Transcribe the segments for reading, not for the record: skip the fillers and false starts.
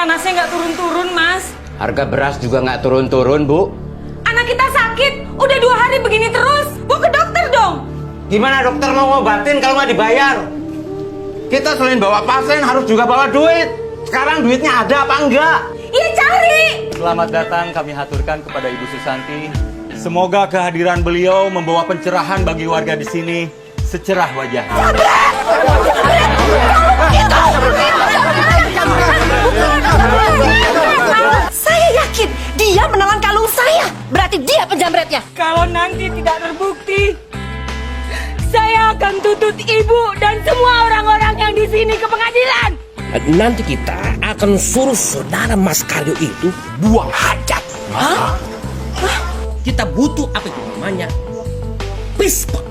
Panasnya nggak turun-turun, Mas. Harga beras juga nggak turun-turun, Bu. Anak kita sakit, udah 2 hari begini terus. Bawa ke dokter dong. Gimana dokter mau ngobatin kalau nggak dibayar? Kita selain bawa pasien harus juga bawa duit. Sekarang duitnya ada apa enggak? Iya, cari. Selamat datang kami haturkan kepada Ibu Susanti. Semoga kehadiran beliau membawa pencerahan bagi warga di sini secerah wajahnya. Saya yakin dia menelan kalung saya. Berarti dia penjamretnya. Kalau nanti tidak terbukti, saya akan tuntut ibu dan semua orang-orang yang di sini ke pengadilan. Nanti kita akan suruh saudara Mas Karyo itu buang hajat. Hah? Kita butuh apa itu namanya? Pispot.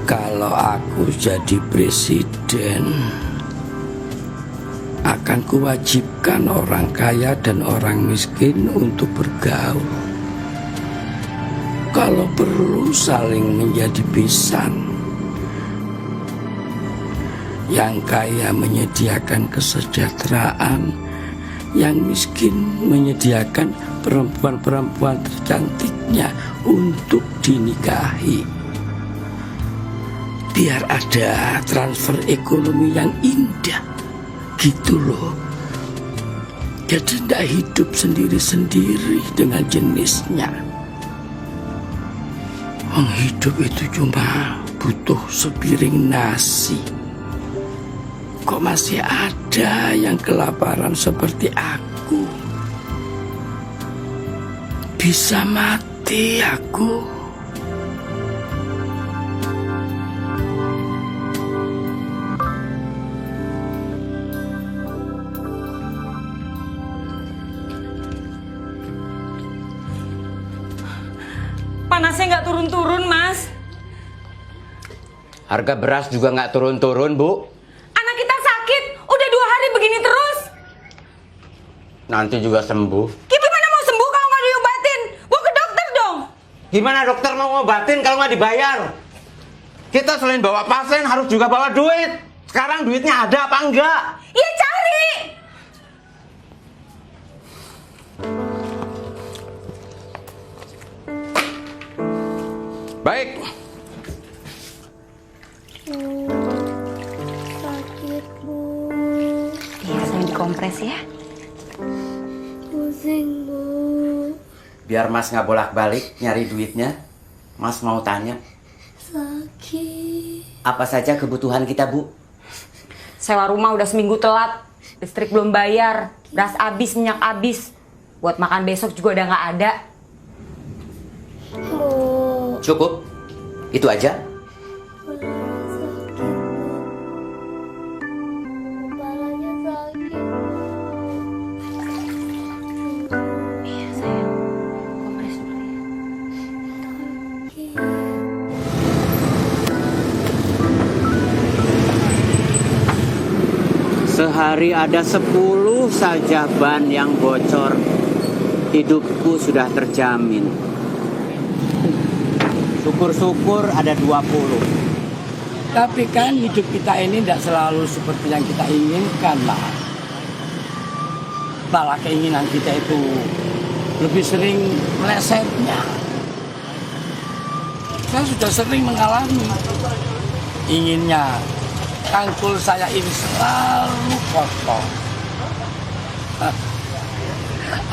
Kalau aku jadi presiden, akan kuwajibkan orang kaya dan orang miskin untuk bergaul. Kalau perlu saling menjadi pisan. Yang kaya menyediakan kesejahteraan, yang miskin menyediakan perempuan-perempuan tercantiknya untuk dinikahi. Biar ada transfer ekonomi yang indah, gitu loh. Jadi tidak hidup sendiri-sendiri dengan jenisnya. Hidup itu cuma butuh sepiring nasi. Kok masih ada yang kelaparan seperti aku? Bisa mati aku. Panasnya nggak turun-turun, Mas. Harga beras juga nggak turun-turun, Bu. Anak kita sakit, udah 2 hari begini terus. Nanti juga sembuh. Gimana mau sembuh kalau nggak diobatin? Bawa ke dokter dong. Gimana dokter mau ngobatin kalau nggak dibayar? Kita selain bawa pasien harus juga bawa duit. Sekarang duitnya ada apa enggak? Iya, cari. Baik. Sakit, Bu. Biasanya dikompres ya. Pusing, Bu. Biar Mas nggak bolak-balik nyari duitnya, Mas mau tanya, Sakit. apa saja kebutuhan kita, Bu? Sewa rumah udah seminggu telat. Listrik belum bayar. Beras habis, minyak habis. Buat makan besok juga udah nggak ada. Bu. Cukup? Itu aja? Kepalanya sakit, Bu. Kepalanya sakit. Iya sayang, kompres dulu ya. Sehari ada 10 saja ban yang bocor. Hidupku sudah terjamin. Syukur-syukur ada 20. Tapi kan hidup kita ini tidak selalu seperti yang kita inginkan, lah. Malah keinginan kita itu lebih sering melesetnya. Saya sudah sering mengalami. Inginnya kangkul saya ini selalu kotor.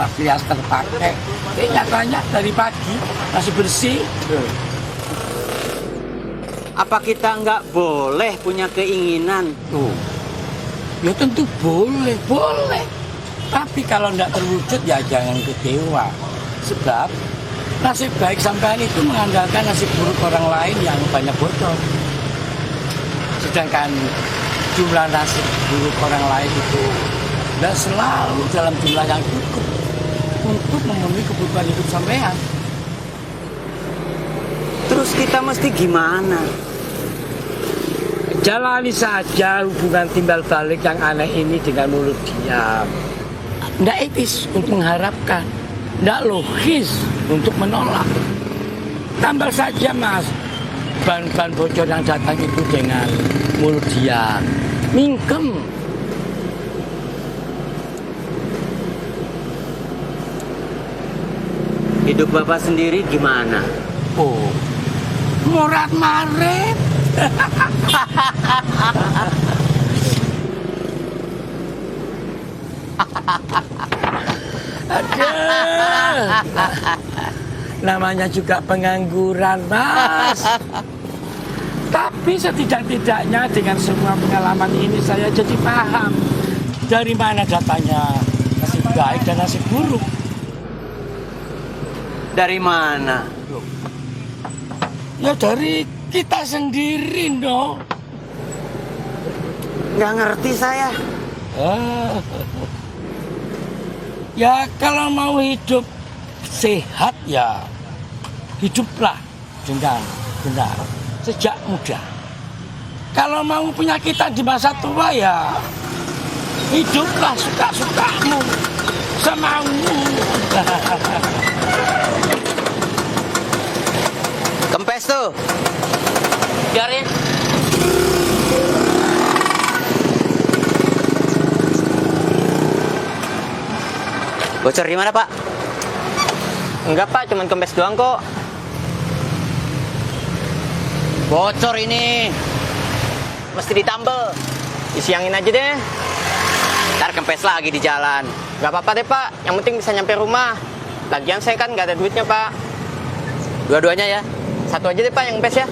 Alias terpakai. Nyatanya dari pagi masih bersih. Apa kita nggak boleh punya keinginan? Tuh. Ya tentu boleh, boleh. Tapi kalau tidak terwujud ya jangan kecewa. Sebab nasib baik sampean itu mengandalkan nasib buruk orang lain yang banyak bocor. Sedangkan jumlah nasib buruk orang lain itu tidak selalu dalam jumlah yang cukup untuk memenuhi kebutuhan hidup sampean. Terus kita mesti gimana? Jalani saja hubungan timbal balik yang aneh ini dengan mulut diam. Nggak etis untuk mengharapkan, nggak logis untuk menolak. Tambah saja mas, ban-ban bocor yang datang itu dengan mulut diam, mingkem. Hidup Bapak sendiri gimana? Oh, morat marit. Aduh, namanya juga pengangguran, Mas. Tapi setidak-tidaknya dengan semua pengalaman ini saya jadi paham dari mana datanya nasib baik dan nasib buruk. Dari mana? Ya dari kita sendiri, no. Nggak ngerti saya. Ya kalau mau hidup sehat ya hiduplah dengan benar sejak muda. Kalau mau penyakitan di masa tua ya hiduplah suka-sukamu, semaumu. Kempes tuh. Biarin. Bocor di mana, Pak? Enggak Pak, cuman kempes doang kok. Bocor ini. Mesti ditambel. Disiangin aja deh. Ntar kempes lagi di jalan. Gak apa-apa deh Pak, yang penting bisa nyampe rumah. Lagian saya kan gak ada duitnya Pak. Dua-duanya ya. Satu aja deh Pak yang kempes ya.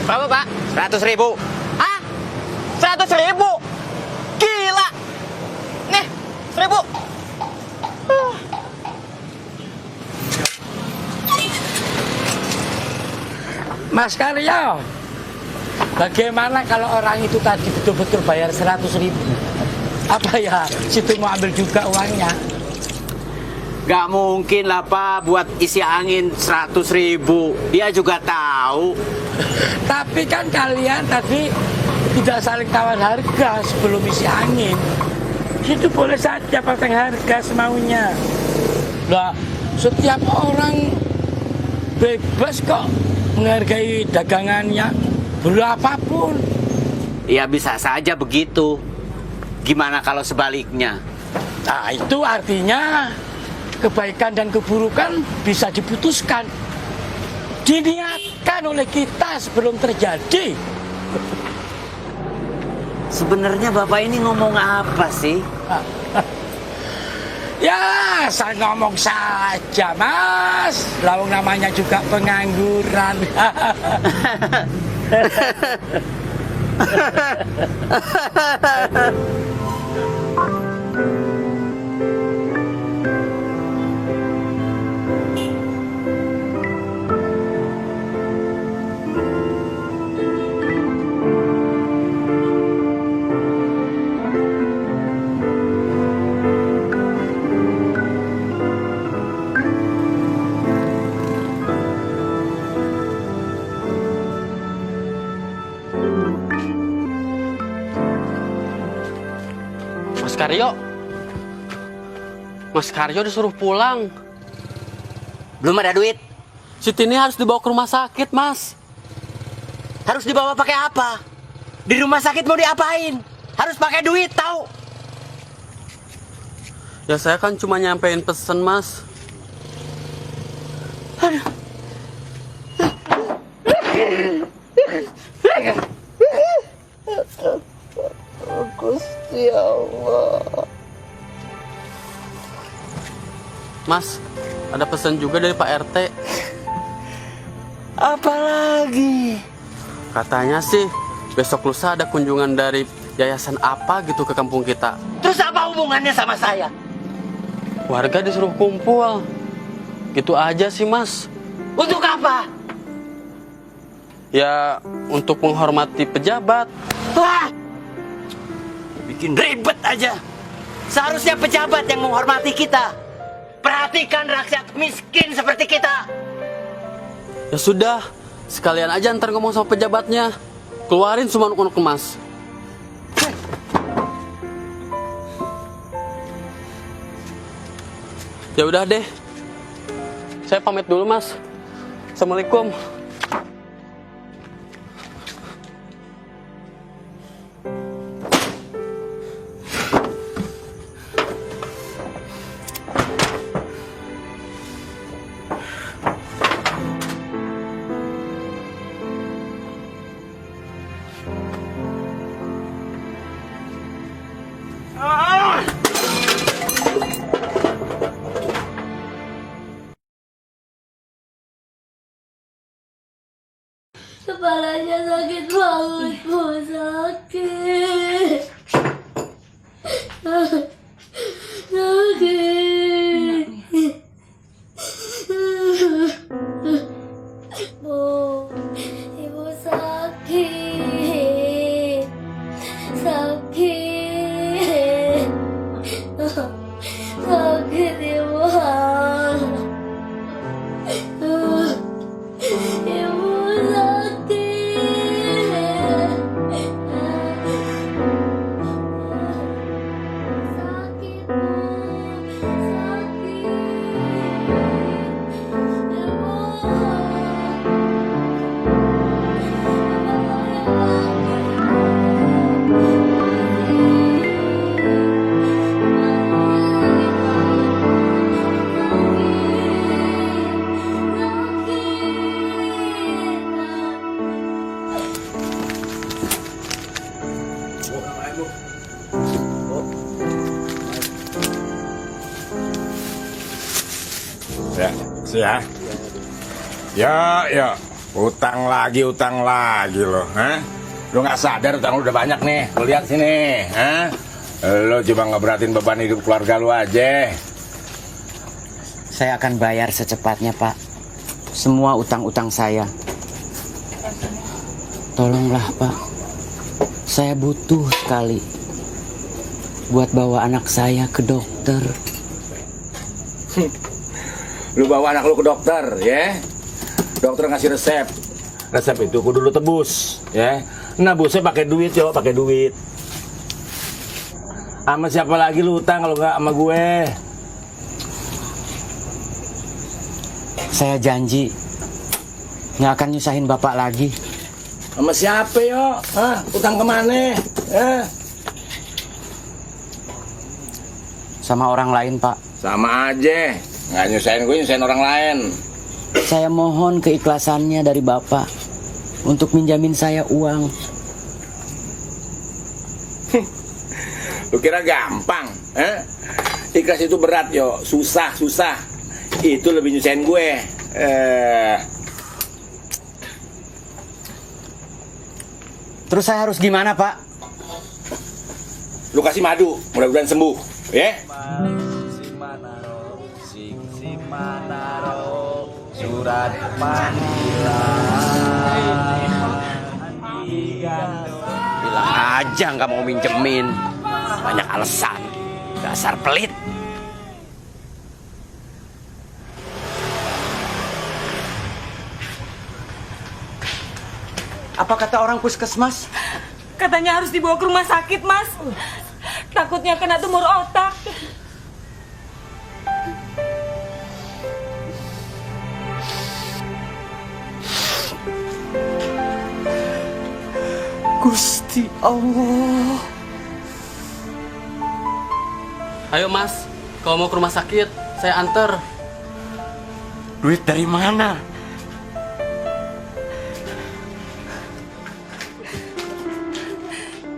Berapa Pak? 100.000. Hah? 100.000? Gila! Nih, 1.000. Mas Karyo, bagaimana kalau orang itu tadi betul-betul bayar 100.000? Apa ya, situ mau ambil juga uangnya? Gak mungkin lah Pak buat isi angin 100.000. Dia juga tahu. Tapi kan kalian tadi tidak saling tawar harga sebelum isi angin. Itu boleh saja pasang harga semaunya. Nah, setiap orang bebas kok menghargai dagangannya berapapun. Ya bisa saja begitu. Gimana kalau sebaliknya? Nah, itu artinya kebaikan dan keburukan bisa diputuskan, diniatkan oleh kita sebelum terjadi. Sebenarnya Bapak ini ngomong apa sih? Ya, saya ngomong saja, Mas. Lawang namanya juga pengangguran. Mas Karyo disuruh pulang. Belum ada duit. Si Tini harus dibawa ke rumah sakit, Mas. Harus dibawa pakai apa? Di rumah sakit mau diapain? Harus pakai duit, tahu? Ya saya kan cuma nyampein pesen, Mas. Gusti Allah. Mas, ada pesan juga dari Pak RT. Apalagi? Katanya sih besok lusa ada kunjungan dari yayasan apa gitu ke kampung kita. Terus apa hubungannya sama saya? Warga disuruh kumpul. Gitu aja sih, Mas. Untuk apa? Ya, untuk menghormati pejabat. Wah, bikin ribet aja. Seharusnya pejabat yang menghormati kita. Perhatikan rakyat miskin seperti kita. Ya sudah, sekalian aja ntar ngomong sama pejabatnya. Keluarin semua unek-unek Mas. Ya udah deh. Saya pamit dulu, Mas. Assalamualaikum. Kepalanya sakit banget, Bu. Sakit. Sakit. Bu, Ibu sakit. Sakit. Sakit, Ibu. Ibu Ya, ya, utang lagi loh, ha? Lu nggak sadar utang lu udah banyak nih, lu lihat sini, ha? Lu cuma ngeberatin beban hidup keluarga lu aja. Saya akan bayar secepatnya, Pak. Semua utang-utang saya. Tolonglah, Pak. Saya butuh sekali buat bawa anak saya ke dokter. Lu bawa anak lu ke dokter, ya? Dokter ngasih resep. Resep itu kudu lu tebus, ya? Nebusnya pakai duit, yo, pakai duit. Sama siapa lagi lu utang kalau nggak sama gue? Saya janji nggak akan nyusahin Bapak lagi. Sama siapa, yo? Hah? Utang kemana? Sama orang lain, Pak. Sama aja. Nggak nyusahin gue, nyusahin orang lain. Saya mohon keikhlasannya dari Bapak untuk minjamin saya uang. Lu kira gampang? Ikhlas itu berat, yo. Susah. Itu lebih nyusahin gue. Terus saya harus gimana, Pak? Lu kasih madu, mudah-mudahan sembuh, ya? Surat Bilang aja nggak mau minjemin. Banyak alasan. Dasar pelit. Apa kata orang puskesmas? Katanya harus dibawa ke rumah sakit, Mas. Takutnya kena tumor otak. Gusti Allah. Ayo, Mas. Kalau mau ke rumah sakit, saya anter. Duit dari mana?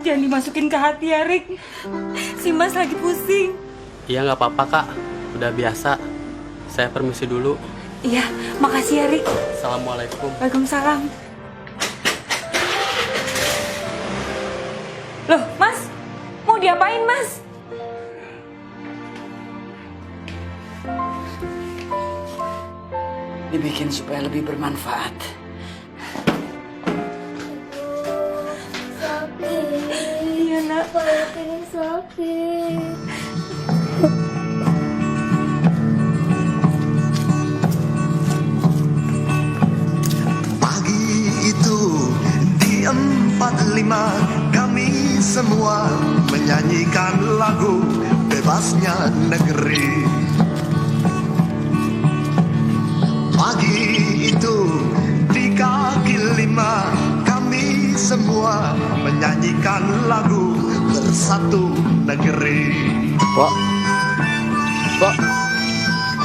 Jangan dimasukin ke hati ya, Rik. Si Mas lagi pusing. Iya, nggak apa-apa, Kak. Udah biasa. Saya permisi dulu. Iya, makasih ya, Rik. Assalamualaikum. Waalaikumsalam. Loh, Mas, mau diapain, Mas? Dibikin supaya lebih bermanfaat. Sakit. Iya nak. Perut ini sakit. Pagi itu di 45 kami semua menyanyikan lagu Bebasnya Negeri. Pagi itu di kaki 5 kami semua menyanyikan lagu Bersatu Negeri. Pok,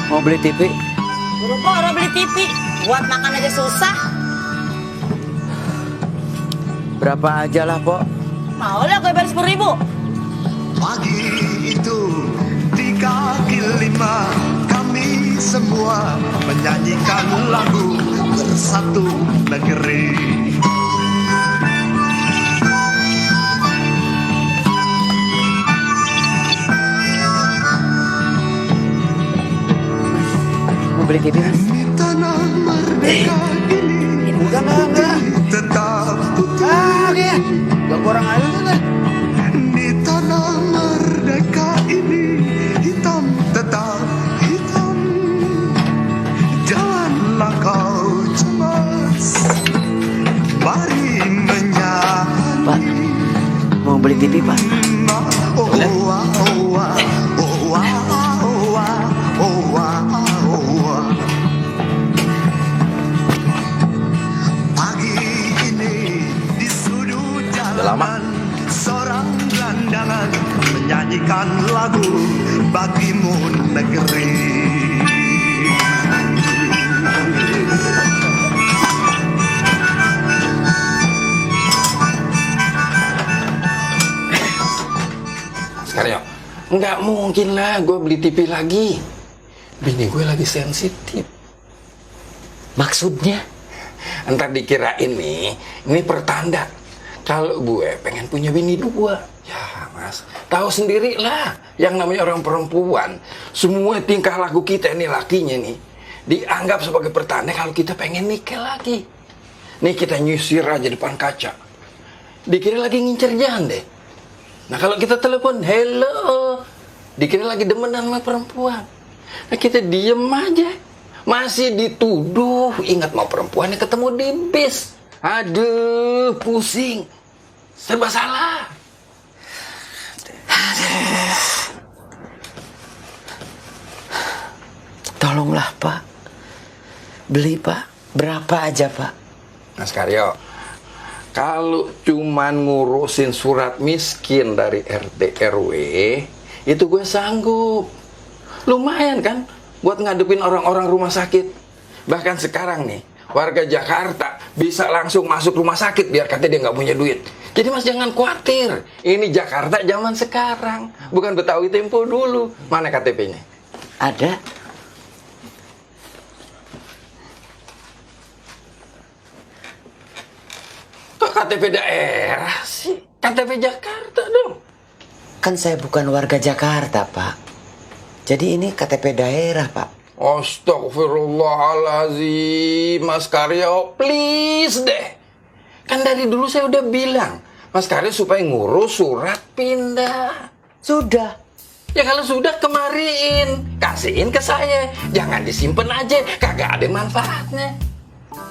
mau beli TV? Buru-buru beli TV, buat makan aja susah. Berapa aja lah, Pok? Mau lah gue bayar 10.000. Pagi itu di kaki 5 kami semua menyanyikan lagu Bersatu Negeri. Mau beli TV, Mas? Di tanah merdeka ini Enggak. tetap putih. Gak kurang aja kan? Di tanah merdeka ini hitam tetap hitam. Janganlah kau cemas, mari menyanyi. Pak, mau beli TV, Pak? Oh, wah, oh, wah, oh, wah, oh, wah, oh, wah, oh, wah. Pagi ini di sudut jalanan seorang gelandangan menyanyikan lagu Bagimu Negeri. Sekarang nggak mungkin lah gue beli TV lagi. Bini gue lagi sensitif. Maksudnya? Entar dikira ini pertanda kalau gue pengen punya bini 2. Ya mas, tahu sendiri lah yang namanya orang perempuan. Semua tingkah laku kita ini lakinya nih dianggap sebagai pertanda kalau kita pengen nikah lagi. Nih kita nyisir aja depan kaca, dikira lagi ngincer jande. Nah kalau kita telepon, hello, dikira lagi demenan sama perempuan. Nah kita diem aja, masih dituduh. Ingat mau perempuannya ketemu di bis. Aduh, pusing, serba salah. Tolonglah, Pak. Beli, Pak. Berapa aja, Pak? Mas Karyo, kalau cuman ngurusin surat miskin dari RT RW, itu gue sanggup. Lumayan kan buat ngadepin orang-orang rumah sakit. Bahkan sekarang nih, warga Jakarta bisa langsung masuk rumah sakit biar katanya dia nggak punya duit. Jadi mas jangan khawatir. Ini Jakarta zaman sekarang, bukan Betawi Tempo dulu. Mana KTP-nya? Ada. Kok KTP daerah sih? KTP Jakarta dong. Kan saya bukan warga Jakarta, Pak. Jadi ini KTP daerah, Pak. Astagfirullahaladzim, Mas Karyo, please deh. Kan dari dulu saya udah bilang, Mas Karyo supaya ngurus surat pindah. Sudah. Ya kalau sudah kemariin, kasihin ke saya. Jangan disimpan aja, kagak ada manfaatnya.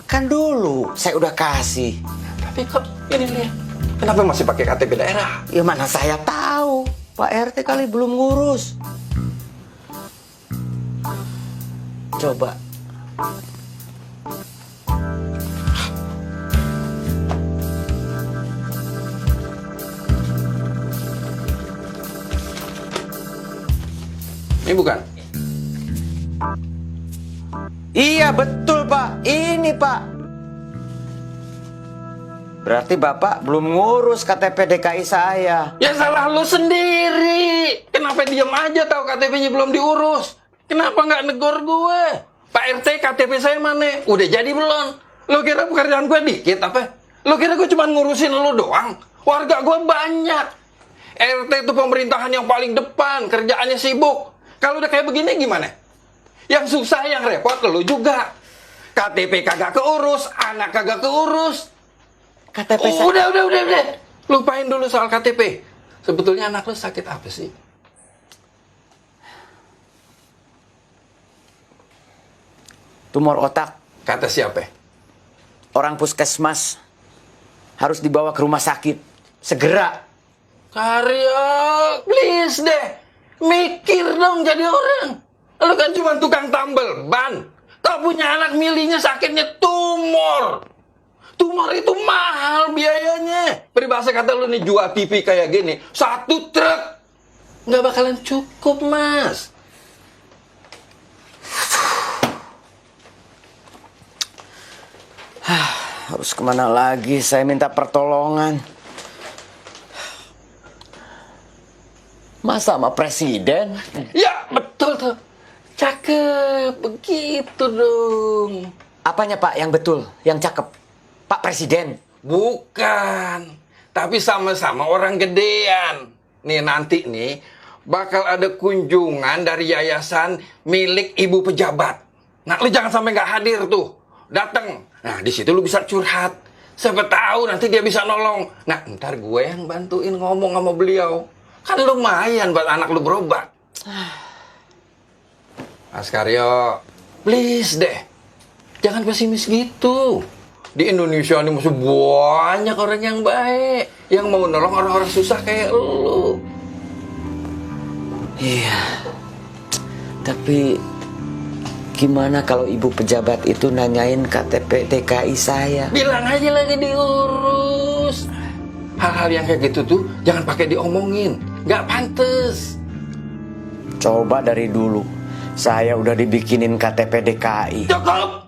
Kan dulu saya udah kasih. Tapi kok ini lihat, kenapa masih pakai KTP daerah? Ya mana saya tahu. Pak RT kali belum ngurus. Coba. Ini bukan? Iya betul Pak, ini Pak. Berarti Bapak belum ngurus KTP DKI saya. Ya salah lu sendiri. Kenapa diam aja tahu KTP-nya belum diurus? Kenapa nggak negor gue? Pak RT KTP saya mana? Udah jadi belum? Lo kira pekerjaan gue dikit apa? Lo kira gue cuma ngurusin lo doang? Warga gue banyak. RT itu pemerintahan yang paling depan, kerjaannya sibuk. Kalau udah kayak begini gimana? Yang susah, yang repot lu juga. KTP kagak keurus, anak kagak keurus. KTP Udah. Lupain dulu soal KTP. Sebetulnya anak lu sakit apa sih? Tumor otak. Kata siapa? Orang puskesmas harus dibawa ke rumah sakit segera. Karya, please deh. Mikir dong jadi orang. Lu kan cuma tukang tambel ban. Tak punya anak milihnya sakitnya tumor. Tumor itu mahal biayanya. Peribahasa kata lu nih jual TV kayak gini, 1 truk nggak bakalan cukup, Mas. Harus kemana lagi saya minta pertolongan? Masa sama presiden? Ya, betul tuh. Cakep, begitu dong. Apanya Pak yang betul, yang cakep? Pak Presiden? Bukan, tapi sama-sama orang gedean. Nih nanti nih, bakal ada kunjungan dari yayasan milik ibu pejabat. Nah, lu jangan sampai nggak hadir tuh. Dateng. Nah, di situ lu bisa curhat. Siapa tahu nanti dia bisa nolong. Nah, ntar gue yang bantuin ngomong sama beliau. Kan lumayan buat anak lu berobat. Mas Karyo, please deh. Jangan pesimis gitu. Di Indonesia ini masih banyak orang yang baik. Yang mau nolong orang-orang susah kayak lu. Iya. Tapi gimana kalau ibu pejabat itu nanyain KTP TKI saya? Bilang aja lagi diurus. Hal-hal yang kayak gitu tuh jangan pakai diomongin. Nggak pantes. Coba dari dulu saya udah dibikinin KTP DKI. Cukup.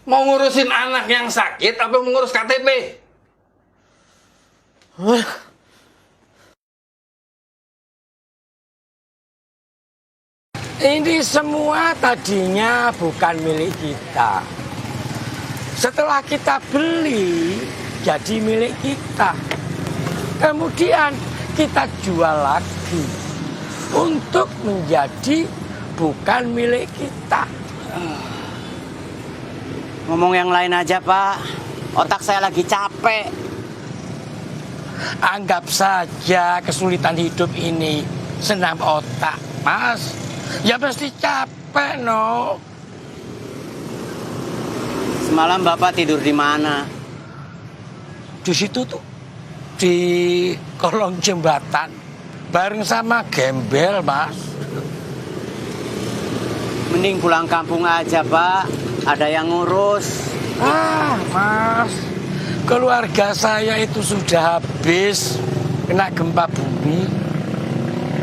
Mau ngurusin anak yang sakit apa mau ngurus KTP? Ini semua tadinya bukan milik kita. Setelah kita beli, jadi milik kita. Kemudian kita jual lagi untuk menjadi bukan milik kita. Ngomong yang lain aja Pak. Otak saya lagi capek. Anggap saja kesulitan hidup ini senam otak, Mas. Ya pasti capek, no. Semalam Bapak tidur di mana? Di situ tuh, di kolong jembatan, bareng sama gembel, Mas. Mending pulang kampung aja Pak. Ada yang ngurus. Ah, Mas, keluarga saya itu sudah habis kena gempa bumi.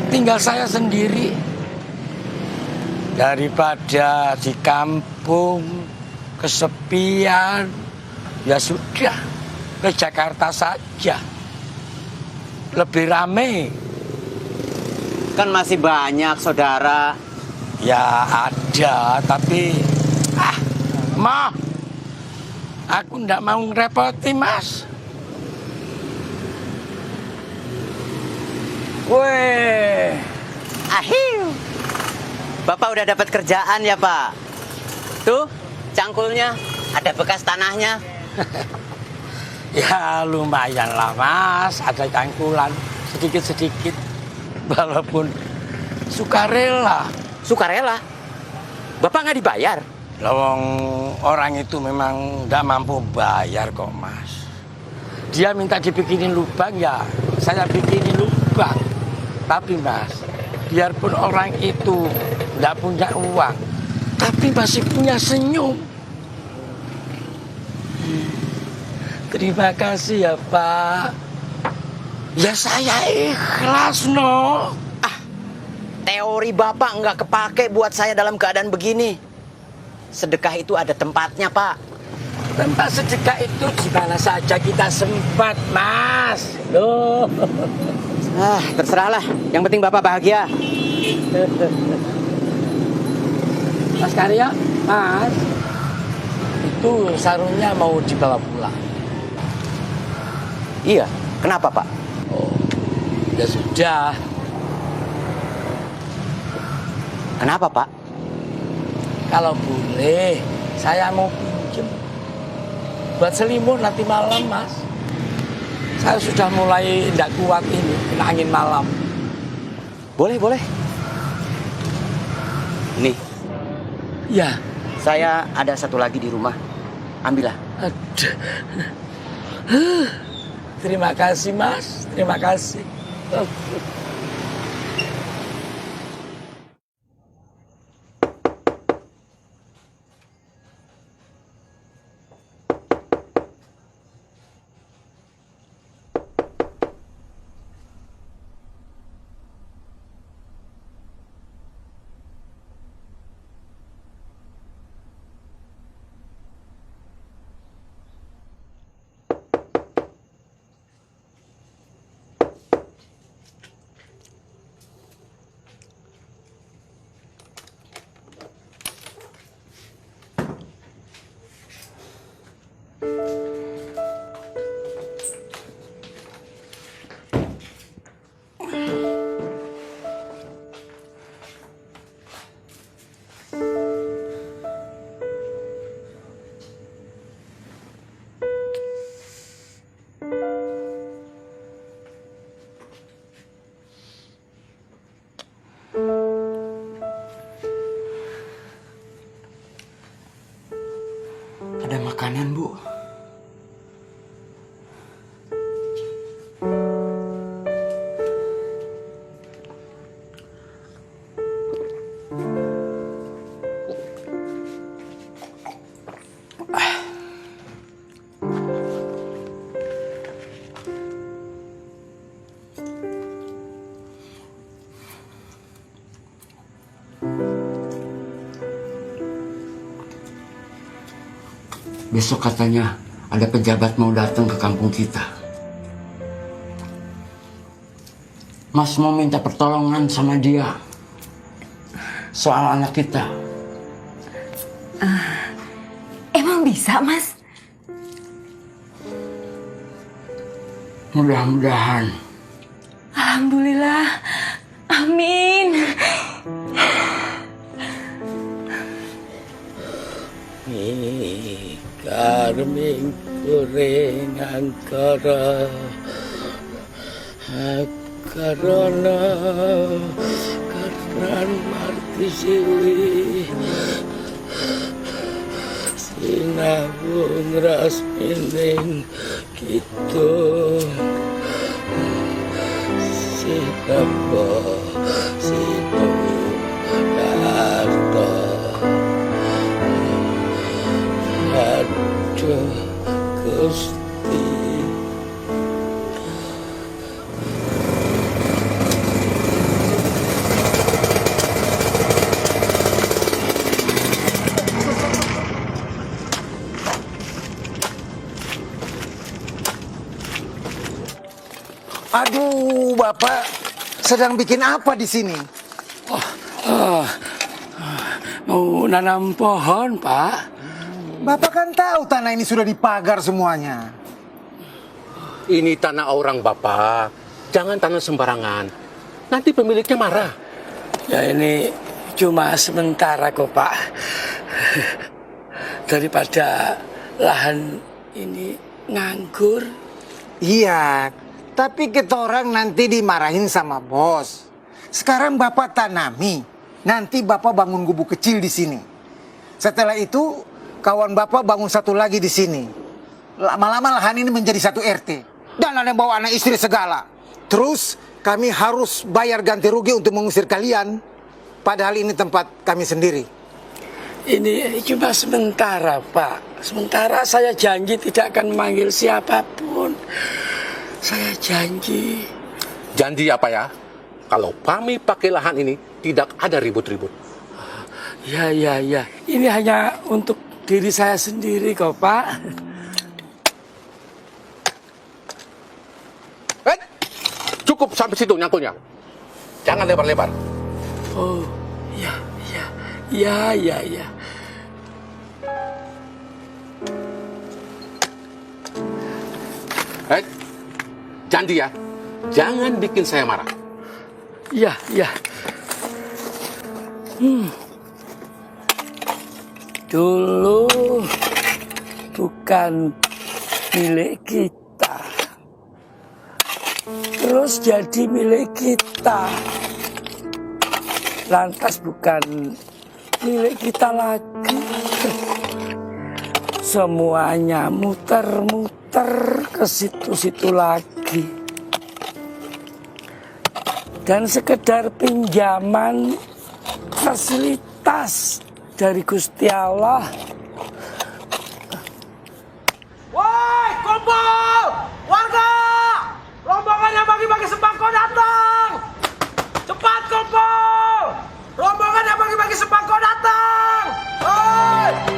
Tinggal saya sendiri. Daripada di kampung kesepian, ya sudah ke Jakarta saja. Lebih rame. Kan masih banyak saudara. Ya ada, tapi Ma, aku ndak mau ngerepoti, Mas. Weh, ahiu. Bapak udah dapat kerjaan ya Pak? Tuh, cangkulnya ada bekas tanahnya. Ya lumayan lah Mas, ada cangkulan sedikit-sedikit. Walaupun sukarela. Sukarela? Bapak nggak dibayar? Lawang orang itu memang nggak mampu bayar kok Mas. Dia minta dibikinin lubang ya, saya bikinin lubang. Tapi Mas, biarpun orang itu nggak punya uang, tapi masih punya senyum. Terima kasih ya Pak. Ya saya ikhlas no. Teori Bapak nggak kepake buat saya dalam keadaan begini. Sedekah itu ada tempatnya, Pak. Tempat sedekah itu di mana saja kita sempat, Mas. Loh. Terserahlah. Yang penting Bapak bahagia. Mas Karya, Mas. Itu sarungnya mau dibawa pulang. Iya. Kenapa, Pak? Oh, ya sudah. Kenapa, Pak? Kalau boleh, saya mau pinjem buat selimut nanti malam, Mas. Saya sudah mulai tidak kuat ini, kena angin malam. Boleh, boleh. Nih, Ya, saya ada satu lagi di rumah. Ambillah. aduh. Terima kasih, Mas. Terima kasih. Ada makanan, Bu. Besok katanya ada pejabat mau datang ke kampung kita. Mas mau minta pertolongan sama dia soal anak kita. Emang bisa, Mas? Mudah-mudahan. Alhamdulillah. Amin. Karming gorengan kara karana karan marti siwi sinabung ras mining gitu sinabo sinabung darto aduh Gusti. Aduh, Bapak sedang bikin apa di sini? Mau nanam pohon, Pak. Bapak kan tahu tanah ini sudah dipagar semuanya. Ini tanah orang Bapak. Jangan tanah sembarangan. Nanti pemiliknya marah. Ya ini cuma sementara kok, Pak. Daripada lahan ini nganggur. Iya, tapi kita orang nanti dimarahin sama bos. Sekarang Bapak tanami, nanti Bapak bangun gubuk kecil di sini. Setelah itu kawan Bapak bangun satu lagi di sini. Lama-lama lahan ini menjadi satu RT. Dan ada yang bawa anak istri segala. Terus kami harus bayar ganti rugi untuk mengusir kalian. Padahal ini tempat kami sendiri. Ini cuma sementara, Pak. Sementara saya janji tidak akan memanggil siapapun. Saya janji. Janji apa ya? Kalau kami pakai lahan ini, tidak ada ribut-ribut. Ya. Ini hanya untuk diri saya sendiri kok, Pak. Cukup sampai situ nyangkulnya. Jangan lebar-lebar. Oh, ya. Janji ya, jangan bikin saya marah. Iya, iya. Dulu bukan milik kita, terus jadi milik kita, lantas bukan milik kita lagi. Semuanya muter-muter ke situ-situ lagi. Dan sekedar pinjaman fasilitas dari Gusti Allah. Woi, kumpul! Warga! Rombongan yang bagi-bagi sembako datang! Cepat kumpul! Rombongan yang bagi-bagi sembako datang! Woi!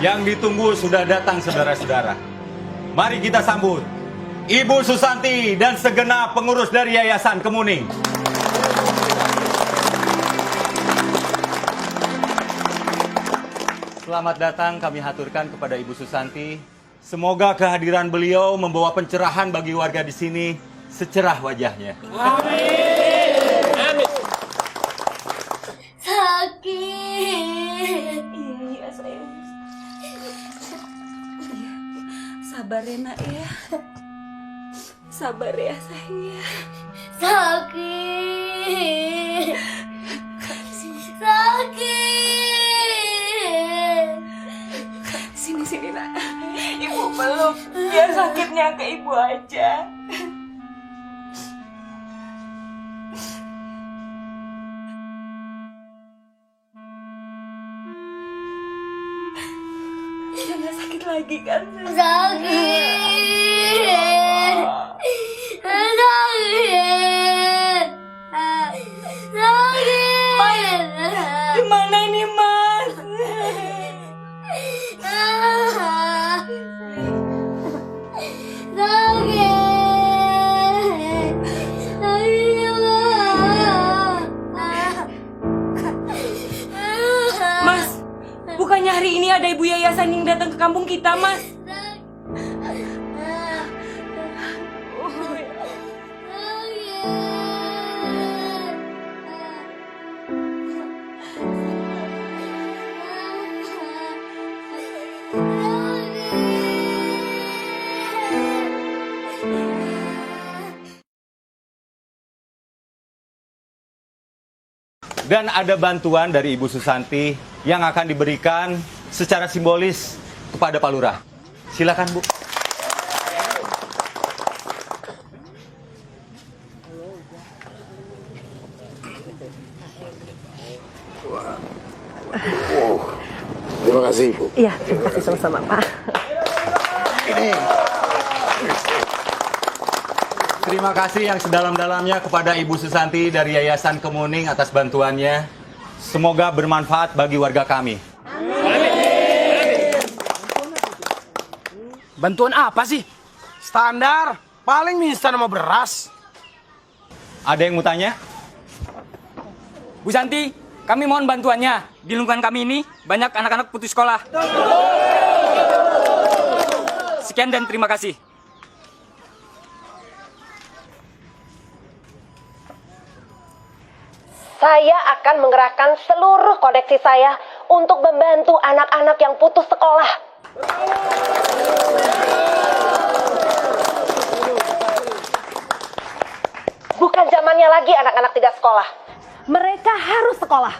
Yang ditunggu sudah datang, saudara-saudara. Mari kita sambut Ibu Susanti dan segenap pengurus dari Yayasan Kemuning. Selamat datang kami haturkan kepada Ibu Susanti. Semoga kehadiran beliau membawa pencerahan bagi warga di sini secerah wajahnya. Sakit. Iya sayang. Sabar ya nak ya. Sabar ya sayang ya. Sakit. Sakit. Sini nak. Ibu peluk. Biar sakitnya ke ibu aja. Jangan sakit lagi kan? Sakit. Sakit. Gimana ini Mas? Mas, bukannya hari ini ada ibu yayasan yang datang ke kampung kita, Mas? Dan ada bantuan dari Ibu Susanti yang akan diberikan secara simbolis kepada Pak Lurah. Silakan, Bu. Terima kasih, Bu. Iya, terima kasih sama-sama, Pak. Terima kasih yang sedalam-dalamnya kepada Ibu Susanti dari Yayasan Kemuning atas bantuannya. Semoga bermanfaat bagi warga kami. Bantuan apa sih? Standar, paling mie instan sama beras. Ada yang mau tanya? Bu Santi, kami mohon bantuannya. Di lingkungan kami ini banyak anak-anak putus sekolah. Sekian dan terima kasih. Saya akan mengerahkan seluruh koneksi saya untuk membantu anak-anak yang putus sekolah. Bukan zamannya lagi anak-anak tidak sekolah. Mereka harus sekolah.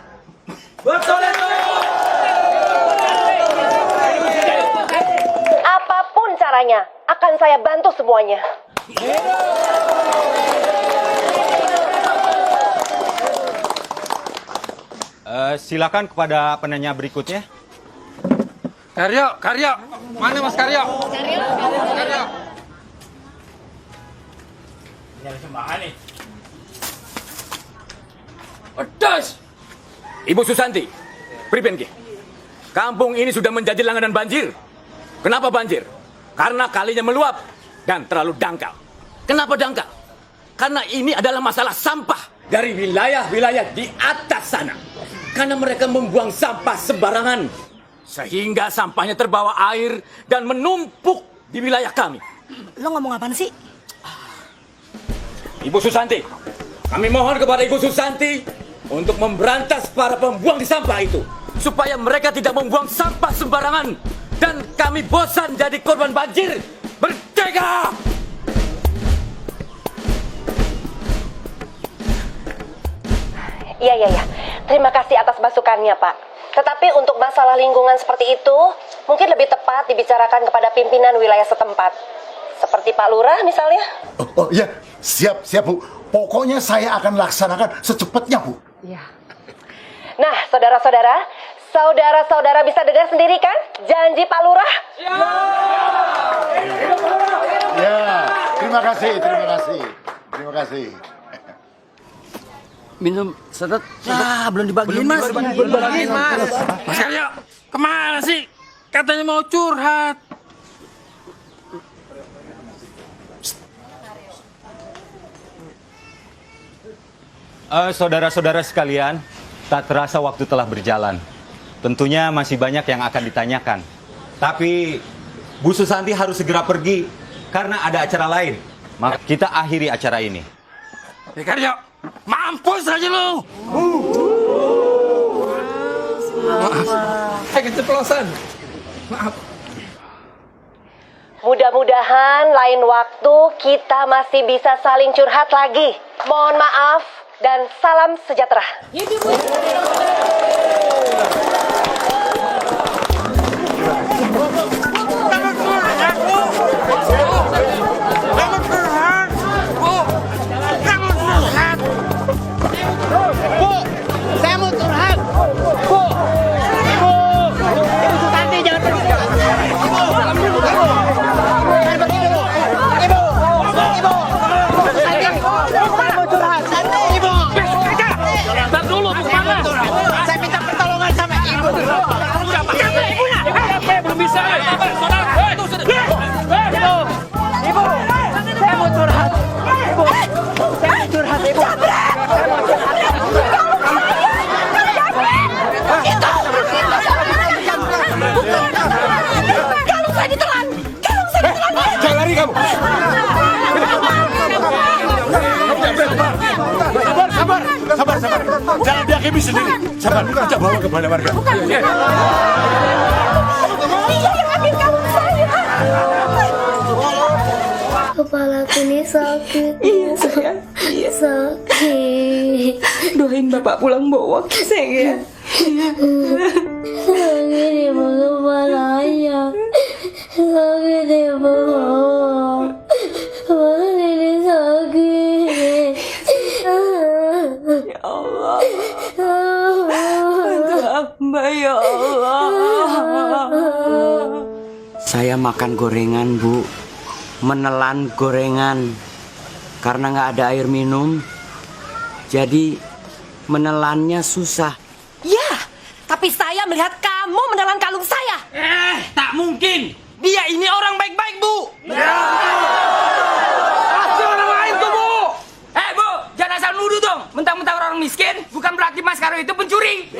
Apapun caranya, akan saya bantu semuanya. Silakan kepada penanya berikutnya. Karyo. Mana Mas Karyo? Karyo. Pedas! Ibu Susanti, priben ki? kampung ini sudah menjadi langganan banjir. Kenapa banjir? Karena kalinya meluap dan terlalu dangkal. Kenapa dangkal? Karena ini adalah masalah sampah dari wilayah-wilayah di atas sana. Karena mereka membuang sampah sembarangan. Sehingga sampahnya terbawa air dan menumpuk di wilayah kami. Lo ngomong apaan sih? Ibu Susanti, kami mohon kepada Ibu Susanti untuk memberantas para pembuang di sampah itu. Supaya mereka tidak membuang sampah sembarangan. Dan kami bosan jadi korban banjir. Merdeka! Iya. Terima kasih atas masukannya, Pak. Tetapi untuk masalah lingkungan seperti itu, mungkin lebih tepat dibicarakan kepada pimpinan wilayah setempat. Seperti Pak Lurah misalnya. Oh iya, siap Bu. Pokoknya saya akan laksanakan secepatnya, Bu. Iya. Nah, saudara-saudara bisa dengar sendiri kan janji Pak Lurah? Ya, terima kasih. Minum sedet. Belum dibagiin, Mas. Mas Karyo, kemana sih? Katanya mau curhat. Saudara-saudara sekalian, tak terasa waktu telah berjalan. Tentunya masih banyak yang akan ditanyakan. Tapi Bu Susanti harus segera pergi karena ada acara lain. Maka kita akhiri acara ini. Karyo, mampus aja lu. Keceplosan. Maaf. Mudah-mudahan lain waktu kita masih bisa saling curhat lagi. Mohon maaf dan salam sejahtera. Sabar. Jangan dihakimi sendiri. Sabar, kita bawa ke balai warga. Kepalaku ini sakit. Iya sayang. Sakit. Doain bapak pulang bawa sayang ya. Sakit ibu kepalanya. Sakit ibu. Kepala ini sakit. Ya Allah. Bantu hamba ya Allah. Saya makan gorengan, Bu. Menelan gorengan. Karena nggak ada air minum. Jadi menelannya susah. Ya, tapi saya melihat kamu menelan kalung saya. Tak mungkin. Dia ini orang baik-baik, Bu. Pasti orang lain tuh, Bu. Bu, jangan asal nuduh dong. Mentang-mentang orang miskin, bukan berarti Mas Karyo itu pencuri.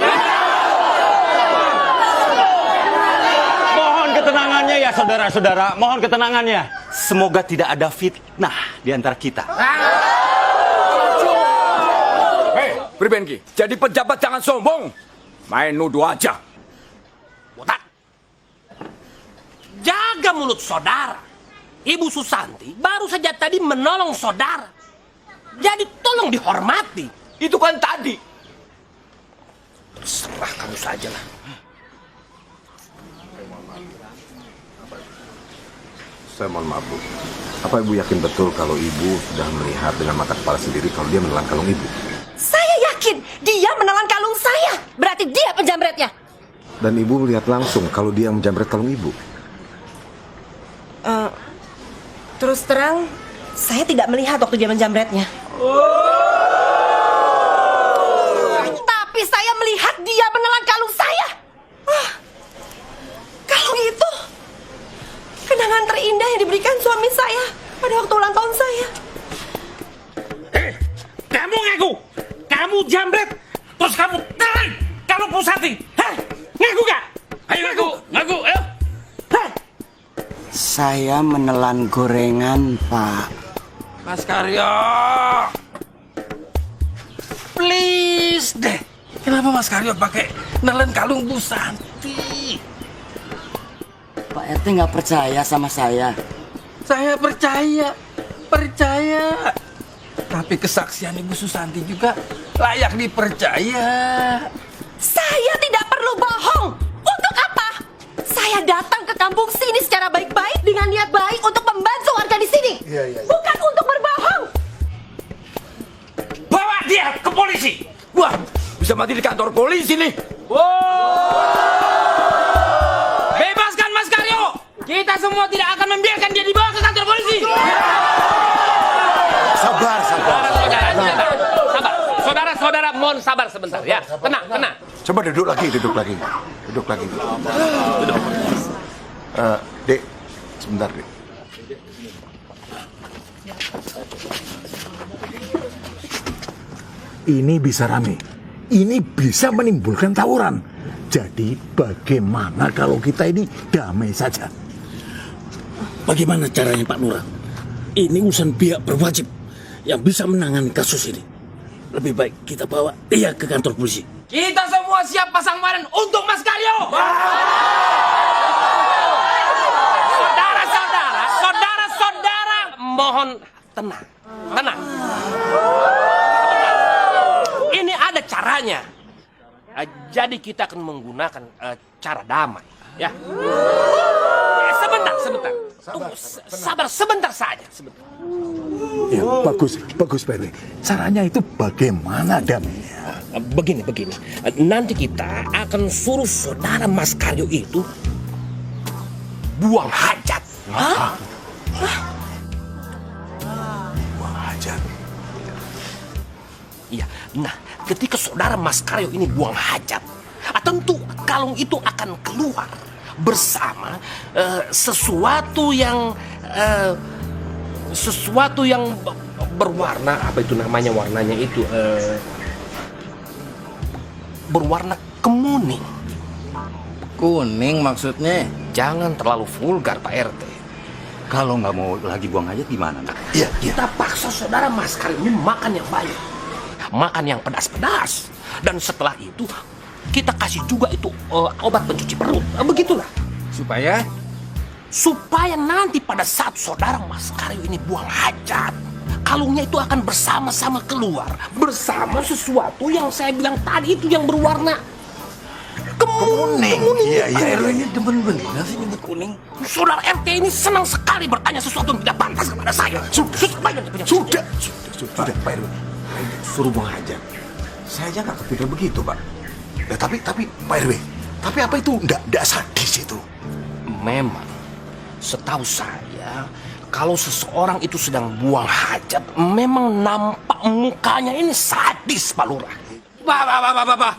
Mohon ketenangannya ya saudara-saudara, mohon ketenangannya. Semoga tidak ada fitnah di antara kita. Hei, Pribenki, jadi pejabat jangan sombong. Main nuduh aja. Botak. Jaga mulut saudara. Ibu Susanti baru saja tadi menolong saudara. Jadi tolong dihormati. Itu kan tadi. Terserah kamu saja lah. Saya mohon maaf, Bu. Apa Ibu yakin betul kalau Ibu sudah melihat dengan mata kepala sendiri kalau dia menelan kalung Ibu? Saya yakin dia menelan kalung saya. Berarti dia penjamretnya. Dan Ibu melihat langsung kalau dia menjamret kalung Ibu? Terus terang, saya tidak melihat waktu dia menjamretnya. Tapi saya melihat dia menelan kalung saya. suami saya pada waktu ulang tahun saya. Kamu ngaku, kamu jambret, terus kamu telan, kamu pusati. Hah? Ngaku gak? Ayo ngaku, ayo. Hah? Saya menelan gorengan, Pak. Mas Karyo, please deh. Kenapa Mas Karyo pakai nelen kalung Bu Santi? Pak RT nggak percaya sama saya. Saya percaya. Tapi kesaksian Ibu Susanti juga layak dipercaya. Saya tidak perlu bohong. Untuk apa? Saya datang ke kampung sini secara baik-baik dengan niat baik untuk membantu warga di sini. Bukan untuk berbohong. Bawa dia ke polisi. Wah, bisa mati di kantor polisi nih. Bebaskan Mas Karyo. Kita semua tidak akan membiarkan dia dibawa ke kantor polisi. Sabar. Saudara, mohon sabar sebentar ya. Tenang. Coba duduk lagi. Dek, sebentar, Dek. Ini bisa rame. Ini bisa menimbulkan tawuran. Jadi bagaimana kalau kita ini damai saja? Bagaimana caranya Pak Lurah? Ini urusan pihak berwajib yang bisa menangani kasus ini. Lebih baik kita bawa dia ke kantor polisi. Kita semua siap pasang badan untuk Mas Karyo. Saudara, mohon tenang. Ini ada caranya. Jadi kita akan menggunakan cara damai, ya. Sebentar. Tunggu, sabar sebentar saja. Ya, bagus Pak RW. Caranya itu bagaimana damainya? Begini. Nanti kita akan suruh saudara Mas Karyo itu buang hajat. Buang hajat. Iya. Nah, ketika saudara Mas Karyo ini buang hajat, tentu kalung itu akan keluar bersama sesuatu yang berwarna, apa itu namanya, warnanya itu berwarna kemuning. Kuning maksudnya? Jangan terlalu vulgar Pak RT. Kalau nggak mau lagi buang hajat gimana? Iya. Kita paksa saudara Mas Karyo ini makan yang banyak, makan yang pedas-pedas, dan setelah itu kita kasih juga itu obat pencuci perut. Begitulah. Supaya nanti pada saat saudara Mas Karyo ini buang hajat, kalungnya itu akan bersama-sama keluar bersama sesuatu yang saya bilang tadi itu yang berwarna kemuning. Iya. Ini demen bener sih nyebut kuning. Saudara RT ini senang sekali bertanya sesuatu yang tidak pantas kepada saya. Sudah, Pak RW. Suruh buang hajat. Saya aja nggak kepikir begitu, Pak. Ya, tapi Pak RW, tapi apa itu nggak sadis itu? Memang, setahu saya, kalau seseorang itu sedang buang hajat, memang nampak mukanya ini sadis, Pak Lurah. Pak.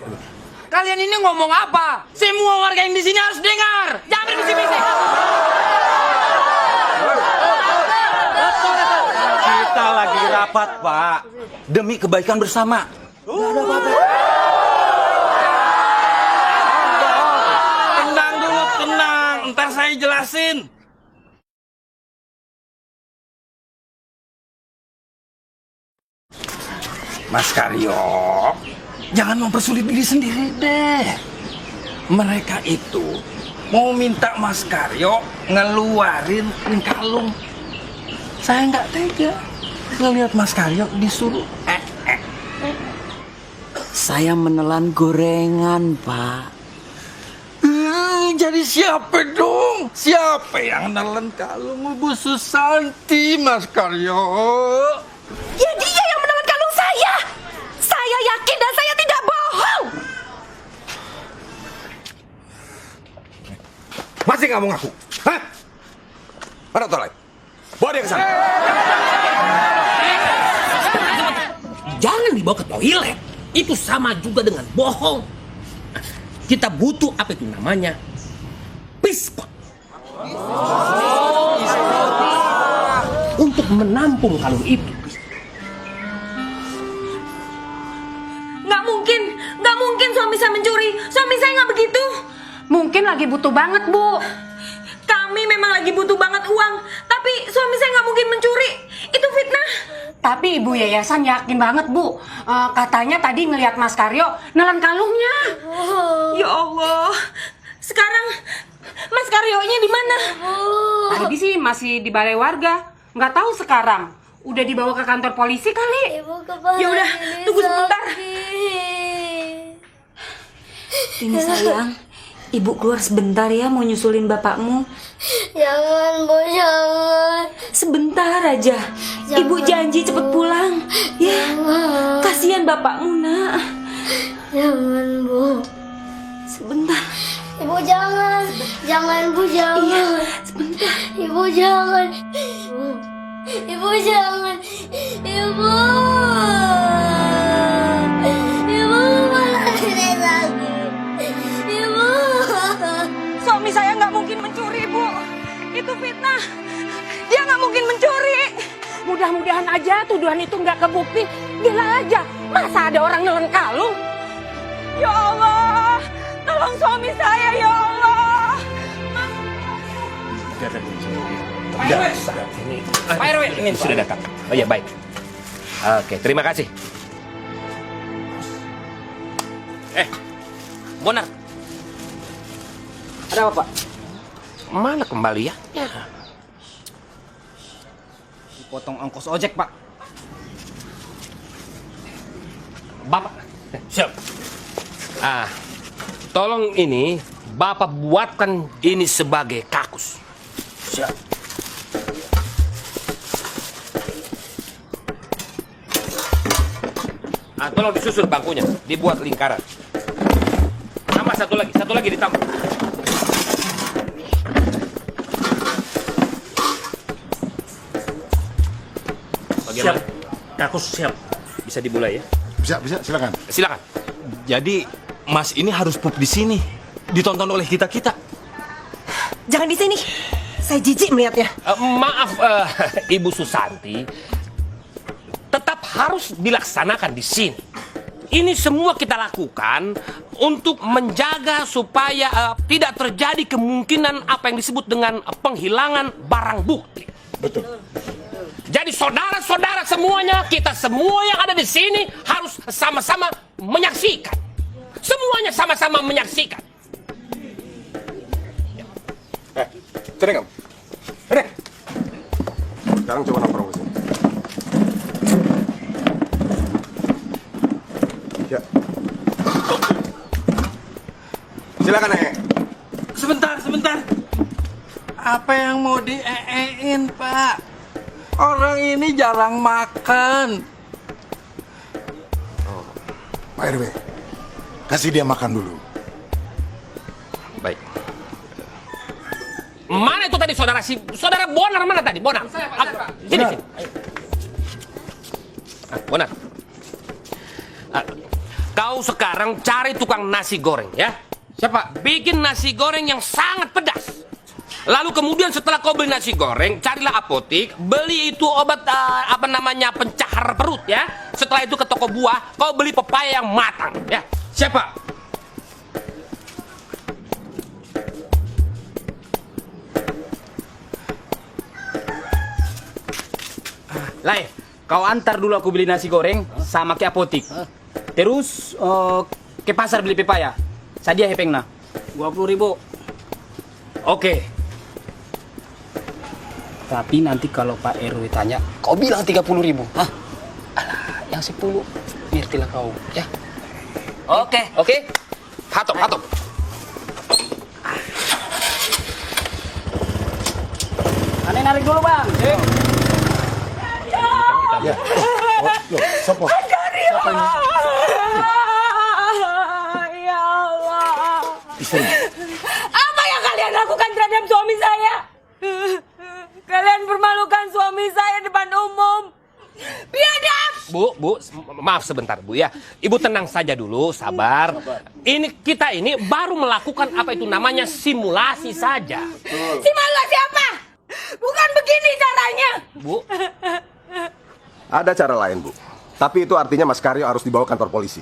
Kalian ini ngomong apa? Semua warga yang di sini harus dengar. Jangan berbisik-bisik. Kita lagi rapat, Pak. Demi kebaikan bersama. Nggak ada apa-apa. Tenang dulu, tenang. Ntar saya jelasin. Mas Karyo, jangan mempersulit diri sendiri deh. Mereka itu mau minta Mas Karyo ngeluarin kalung. Saya nggak tega ngelihat Mas Karyo disuruh. Saya menelan gorengan, Pak. Jadi siapa dong? Siapa yang nelen kalung Bu Susanti, Mas Karyo? Ya dia yang menelan kalung saya. Saya yakin dan saya tidak bohong. Masih nggak mau ngaku? Hah? Mana tolak? Bawa dia ke sana. Jangan dibawa ke toilet. Itu sama juga dengan bohong. Kita butuh apa itu namanya? Pispot. untuk menampung kalung itu. Nggak mungkin suami saya mencuri. Suami saya nggak begitu. Mungkin lagi butuh banget, Bu. Kami memang lagi butuh banget uang, tapi suami saya nggak mungkin mencuri. Itu fitnah. Tapi ibu yayasan yakin banget, Bu. Katanya tadi ngelihat Mas Karyo nelen kalungnya. Ya Allah. Sekarang Mas Karyonya di mana? Tadi sih masih di balai warga. Nggak tahu sekarang. Udah dibawa ke kantor polisi kali. Ya udah, tunggu sebentar. Ini sayang, ibu keluar sebentar ya mau nyusulin bapakmu. Jangan, Bu, jangan. Sebentar aja. Ibu janji cepet pulang. Ya, kasihan bapakmu, Nak. Jangan, Bu. Sebentar. Ibu jangan. Jangan, Bu, jangan. Iya, sebentar. Ibu jangan. Ibu jangan. Ibu. Ibu malah tidak sakit. Ibu. Suami saya nggak mungkin mencuri, Bu. Itu fitnah. Dia nggak mungkin mencuri. Mudah-mudahan aja tuduhan itu nggak kebukti. Gila aja, masa ada orang nelen kalung? Ya Allah, tolong suami saya, ya Allah. Pak RW, ini sudah datang. Oh ya, baik. Oke, terima kasih. Bonar. Ada apa, Pak? Mana kembaliannya? Dipotong ongkos ojek, Pak. Bapak. Siap. Tolong ini Bapak buatkan ini sebagai kakus. Siap. Tolong disusun bangkunya, dibuat lingkaran. Tambah satu lagi ditambah. Bagaimana? Siap. Kakus siap. Bisa dimulai ya? Bisa, silakan. Silakan. Jadi Mas ini harus pup di sini, ditonton oleh kita. Jangan di sini. Saya jijik melihatnya. Maaf, Ibu Susanti. Tetap harus dilaksanakan di sini. Ini semua kita lakukan untuk menjaga supaya tidak terjadi kemungkinan apa yang disebut dengan penghilangan barang bukti. Betul. Jadi saudara-saudara semuanya, kita semua yang ada di sini harus sama-sama menyaksikan. Semuanya sama-sama menyaksikan. Tenang kamu. Tenang. Sekarang coba nongkrong ke sini. Ya. Silakan, Nek. Sebentar. Apa yang mau dieein, Pak? Orang ini jarang makan. Pak RW, kasih dia makan dulu. Baik. Mana itu tadi saudara Bonar mana tadi? Bonar. Sini. Bonar. Kau sekarang cari tukang nasi goreng ya. Siapa? Bikin nasi goreng yang sangat pedas. Lalu kemudian setelah kau beli nasi goreng, carilah apotik, beli itu obat pencahar perut ya. Setelah itu ke toko buah, kau beli pepaya yang matang ya. Siapa? Lai, kau antar dulu aku beli nasi goreng sama ke apotik. Terus ke pasar beli pepaya. Sadia hepengna 20.000. Oke. Tapi nanti kalau Pak RW tanya, kau bilang 30.000. Hah? Alah, yang 10 ngertilah kau, ya. Oke. Hatop. Aneh narik dulu, Bang. Ya. Loh, sopo? Siapa ini? Ya Allah. Apa yang kalian lakukan terhadap suami saya? Kalian permalukan suami saya depan umum. Biadab. Bu, maaf sebentar Bu ya. Ibu tenang saja dulu, sabar. Kita ini baru melakukan apa itu namanya simulasi saja. Simulasi apa? Bukan begini caranya. Bu, Ada cara lain, Bu. Tapi itu artinya Mas Karyo harus dibawa kantor polisi.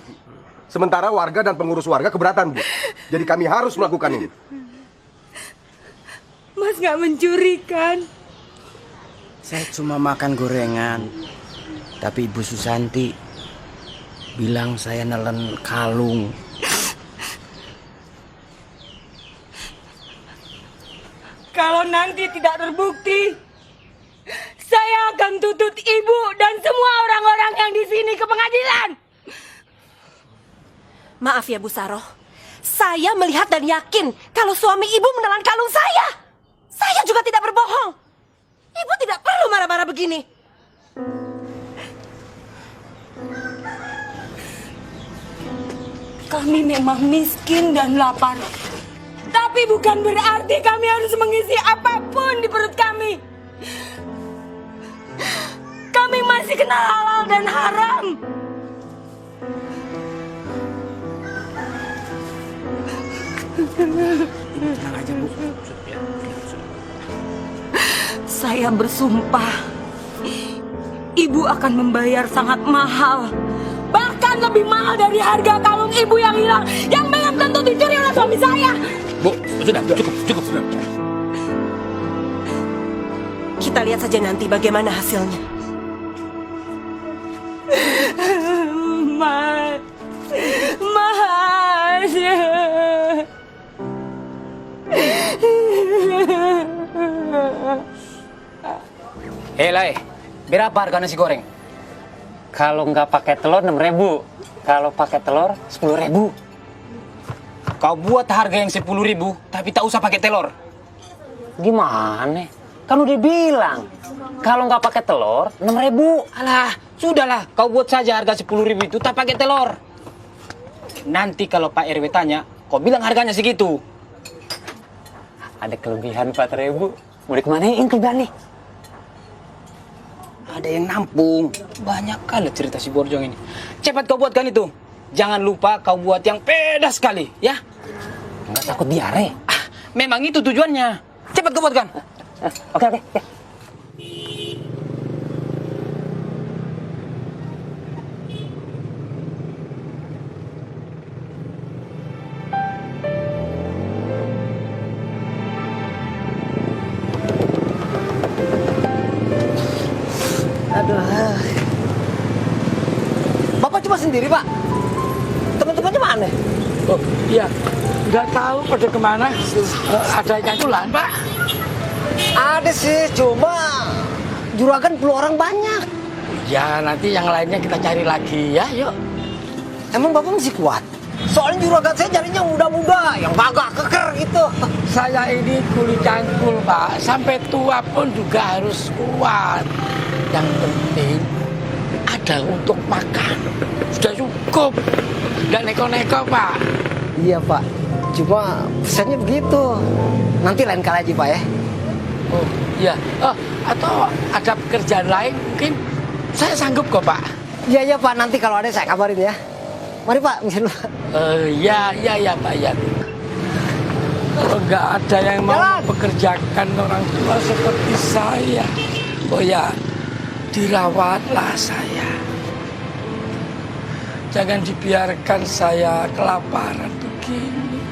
Sementara warga dan pengurus warga keberatan, Bu. Jadi kami harus melakukan ini. Mas nggak mencuri kan? Saya cuma makan gorengan. Tapi Ibu Susanti bilang saya nelen kalung. Kalau nanti tidak terbukti, saya akan tuntut ibu dan semua orang-orang yang di sini ke pengadilan. Maaf ya Bu Saroh, saya melihat dan yakin kalau suami ibu menelan kalung saya. Saya juga tidak berbohong. Ibu tidak perlu marah-marah begini. Kami memang miskin dan lapar. Tapi bukan berarti kami harus mengisi apapun di perut kami. Kami masih kenal halal dan haram. Tenang aja, Bu. Saya bersumpah, ibu akan membayar sangat mahal. Bahkan lebih mahal dari harga kalung ibu yang hilang, yang belum tentu dicuri oleh suami saya. Bu, sudah, cukup. Kita lihat saja nanti bagaimana hasilnya. Mas. Lai, berapa harga nasi goreng? Kalau nggak pakai telur 6.000. Kalau pakai telur 10.000. Kau buat harga yang 10.000, tapi tak usah pakai telur. Gimana? Kan udah bilang. Kalau nggak pakai telur 6.000. Alah, sudahlah. Kau buat saja harga 10.000 itu tak pakai telur. Nanti kalau Pak RW tanya, kau bilang harganya segitu. Ada kelebihan 4.000. Mau dikemanain kelebihan nih? Ada yang nampung. Banyak kali cerita si Borjong ini. Cepat kau buatkan itu. Jangan lupa kau buat yang pedas sekali, ya? Nggak takut diare? Memang itu tujuannya. Cepat kau buatkan. Oke. Aduh. Bapak cuma sendiri, Pak? Teman-temannya mana? Oh, iya. Nggak tahu pada kemana. Ada ikan tulan, Pak. Ada sih, cuma juragan perlu orang banyak. Ya, nanti yang lainnya kita cari lagi ya, yuk. Emang Bapak masih kuat? Soalnya juragan saya carinya muda-muda, yang gagah keker gitu. Saya ini kuli cangkul, Pak. Sampai tua pun juga harus kuat. Yang penting ada untuk makan. Sudah cukup. Nggak neko-neko, Pak. Iya, Pak. Cuma pesannya begitu. Nanti lain kali aja, Pak ya. Oh, iya. Oh, atau ada pekerjaan lain mungkin saya sanggup kok, Pak. Iya, Pak. Nanti kalau ada saya kabarin ya. Mari, Pak. Bisa dulu. Iya, Pak. Ya. Kalau nggak ada yang mau mempekerjakan orang tua seperti saya, oh ya, dirawatlah saya. Jangan dibiarkan saya kelaparan begini.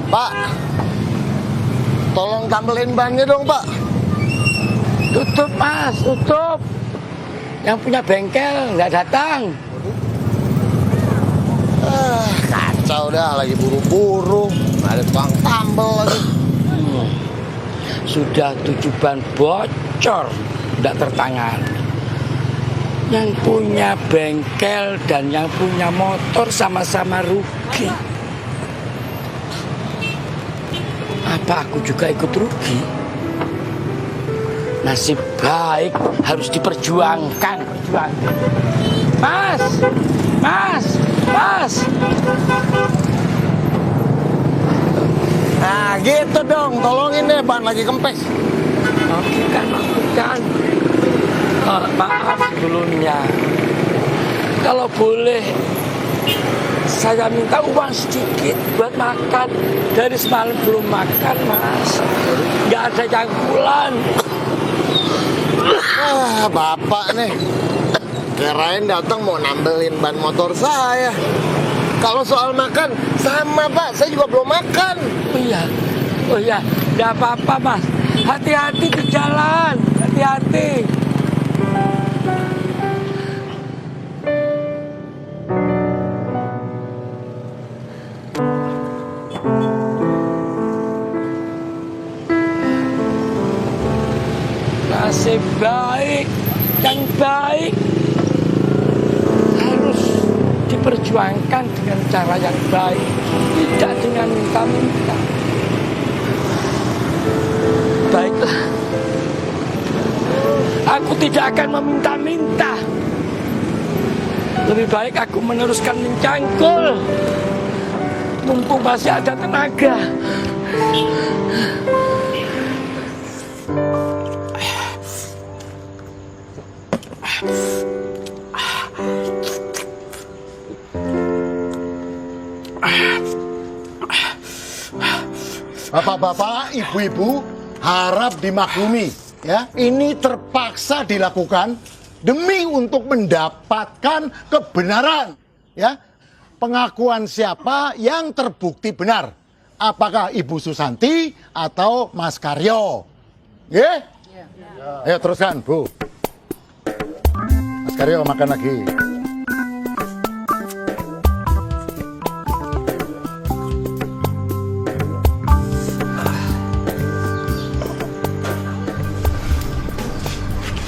Pak, tolong tambelin bannya dong, Pak. Tutup, Mas, tutup. Yang punya bengkel nggak datang. Kacau dah, lagi buru-buru. Ada tukang tambel lagi. Sudah 7 ban bocor, tidak tertangan. Yang punya bengkel dan yang punya motor sama-sama rugi. Apa aku juga ikut rugi? Nasib baik harus diperjuangkan. Mas. Nah gitu dong, tolongin deh, ban lagi kempes. Lakukan. Maaf dulunya. Kalau boleh, saya minta uang sedikit buat makan. Dari semalam belum makan, Mas. Nggak ada jangkulan. Bapak nih. Kirain datang mau nambelin ban motor saya. Kalau soal makan, sama Pak, saya juga belum makan. Oh iya, nggak apa-apa Mas. Hati-hati di jalan, hati-hati. Nasib baik, yang baik harus diperjuangkan dengan cara yang baik, tidak dengan minta-minta. Baiklah, aku tidak akan meminta-minta. Lebih baik aku meneruskan mencangkul, mumpung masih ada tenaga. Bapak-bapak, ibu-ibu harap dimaklumi ya. Ini terpaksa dilakukan demi untuk mendapatkan kebenaran ya. Pengakuan siapa yang terbukti benar? Apakah Ibu Susanti atau Mas Karyo? Ya? Ayo teruskan, Bu. Mas Karyo makan lagi.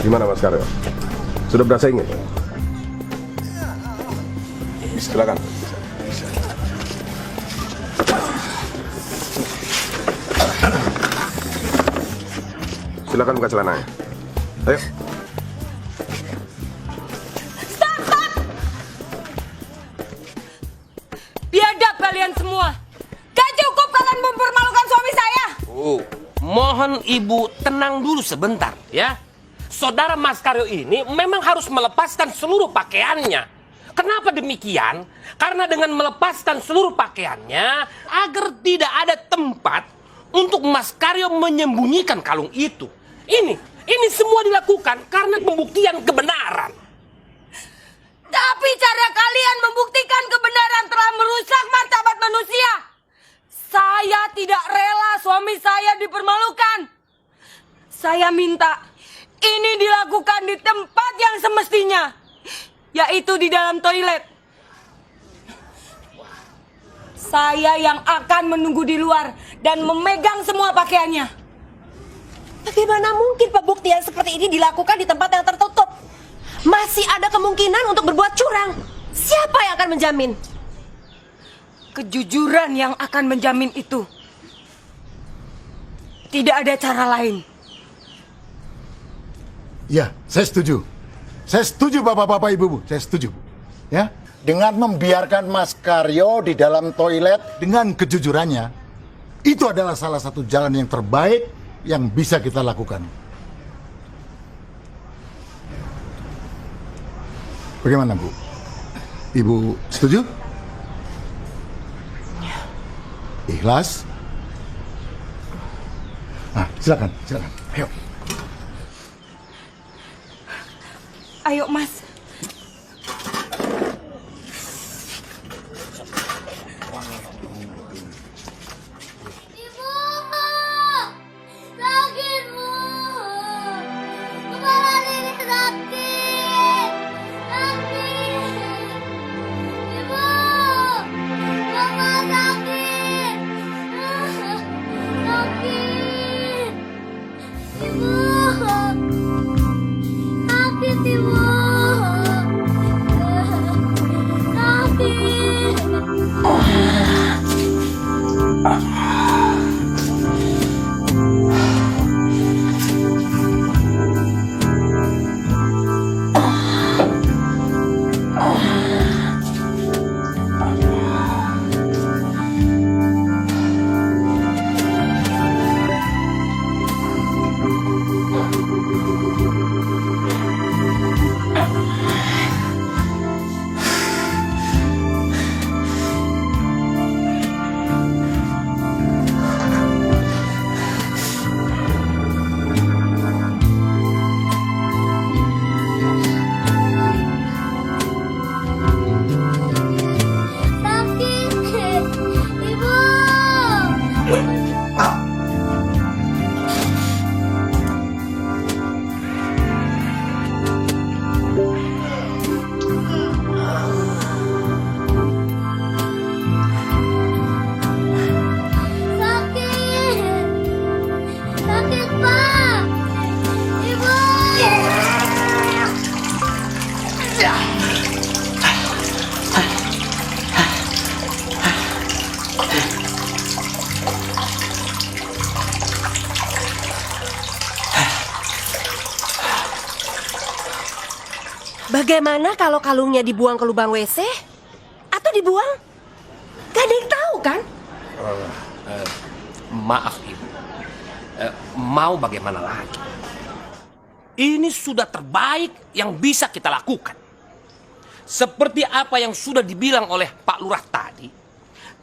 Gimana Mas Karyo? Sudah berasa ingin? Silakan. Silakan buka celananya. Ayo. Stop! Biadab kalian semua. Gak cukup kalian mempermalukan suami saya. Mohon ibu tenang dulu sebentar ya. Saudara Mas Karyo ini memang harus melepaskan seluruh pakaiannya. Kenapa demikian? Karena dengan melepaskan seluruh pakaiannya agar tidak ada tempat untuk Mas Karyo menyembunyikan kalung itu. Ini semua dilakukan karena pembuktian kebenaran. Tapi cara kalian membuktikan kebenaran telah merusak martabat manusia. Saya tidak rela suami saya dipermalukan. Saya minta ini dilakukan di tempat yang semestinya, yaitu di dalam toilet. Saya yang akan menunggu di luar dan memegang semua pakaiannya. Bagaimana mungkin pembuktian seperti ini dilakukan di tempat yang tertutup? Masih ada kemungkinan untuk berbuat curang. Siapa yang akan menjamin? Kejujuran yang akan menjamin itu. Tidak ada cara lain. Ya, saya setuju. Saya setuju Bapak-bapak Ibu-ibu, saya setuju. Ya, dengan membiarkan Mas Karyo di dalam toilet dengan kejujurannya, itu adalah salah satu jalan yang terbaik yang bisa kita lakukan. Bagaimana, Bu? Ibu setuju? Ikhlas? Nah, silakan. Ayo. Ayo, Mas. Pak! Ibu! Bagaimana kalau kalungnya dibuang ke lubang WC? Atau dibuang? Gak ada yang tahu kan? Maaf Ibu, mau bagaimana lagi? Ini sudah terbaik yang bisa kita lakukan. Seperti apa yang sudah dibilang oleh Pak Lurah tadi,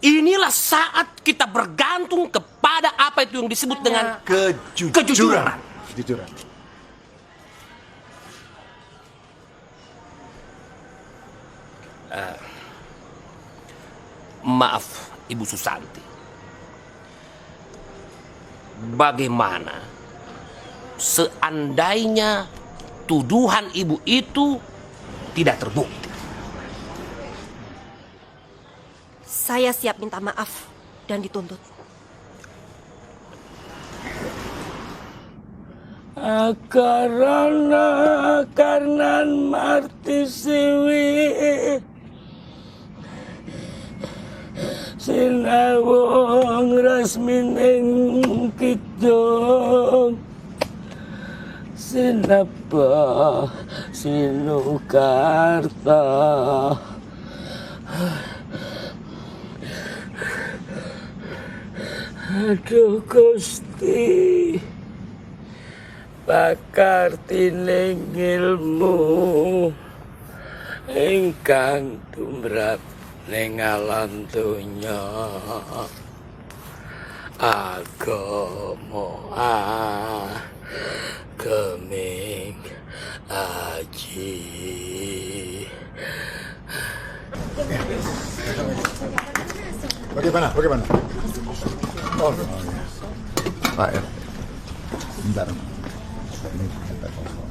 inilah saat kita bergantung kepada apa itu yang disebut dengan kejujuran. Kejujuran. Maaf Ibu Susanti. Bagaimana seandainya tuduhan Ibu itu tidak terbukti? Saya siap minta maaf dan dituntut. Karena marti siwi sinawong rasmin ing kidung sinapa sinukarta aduh Gusti bakar tining ilmu ingkang tumrap ning alam donya agama geming aji. Bagaimana? Oh, Pak ya. Bentar. Ini kita kosong.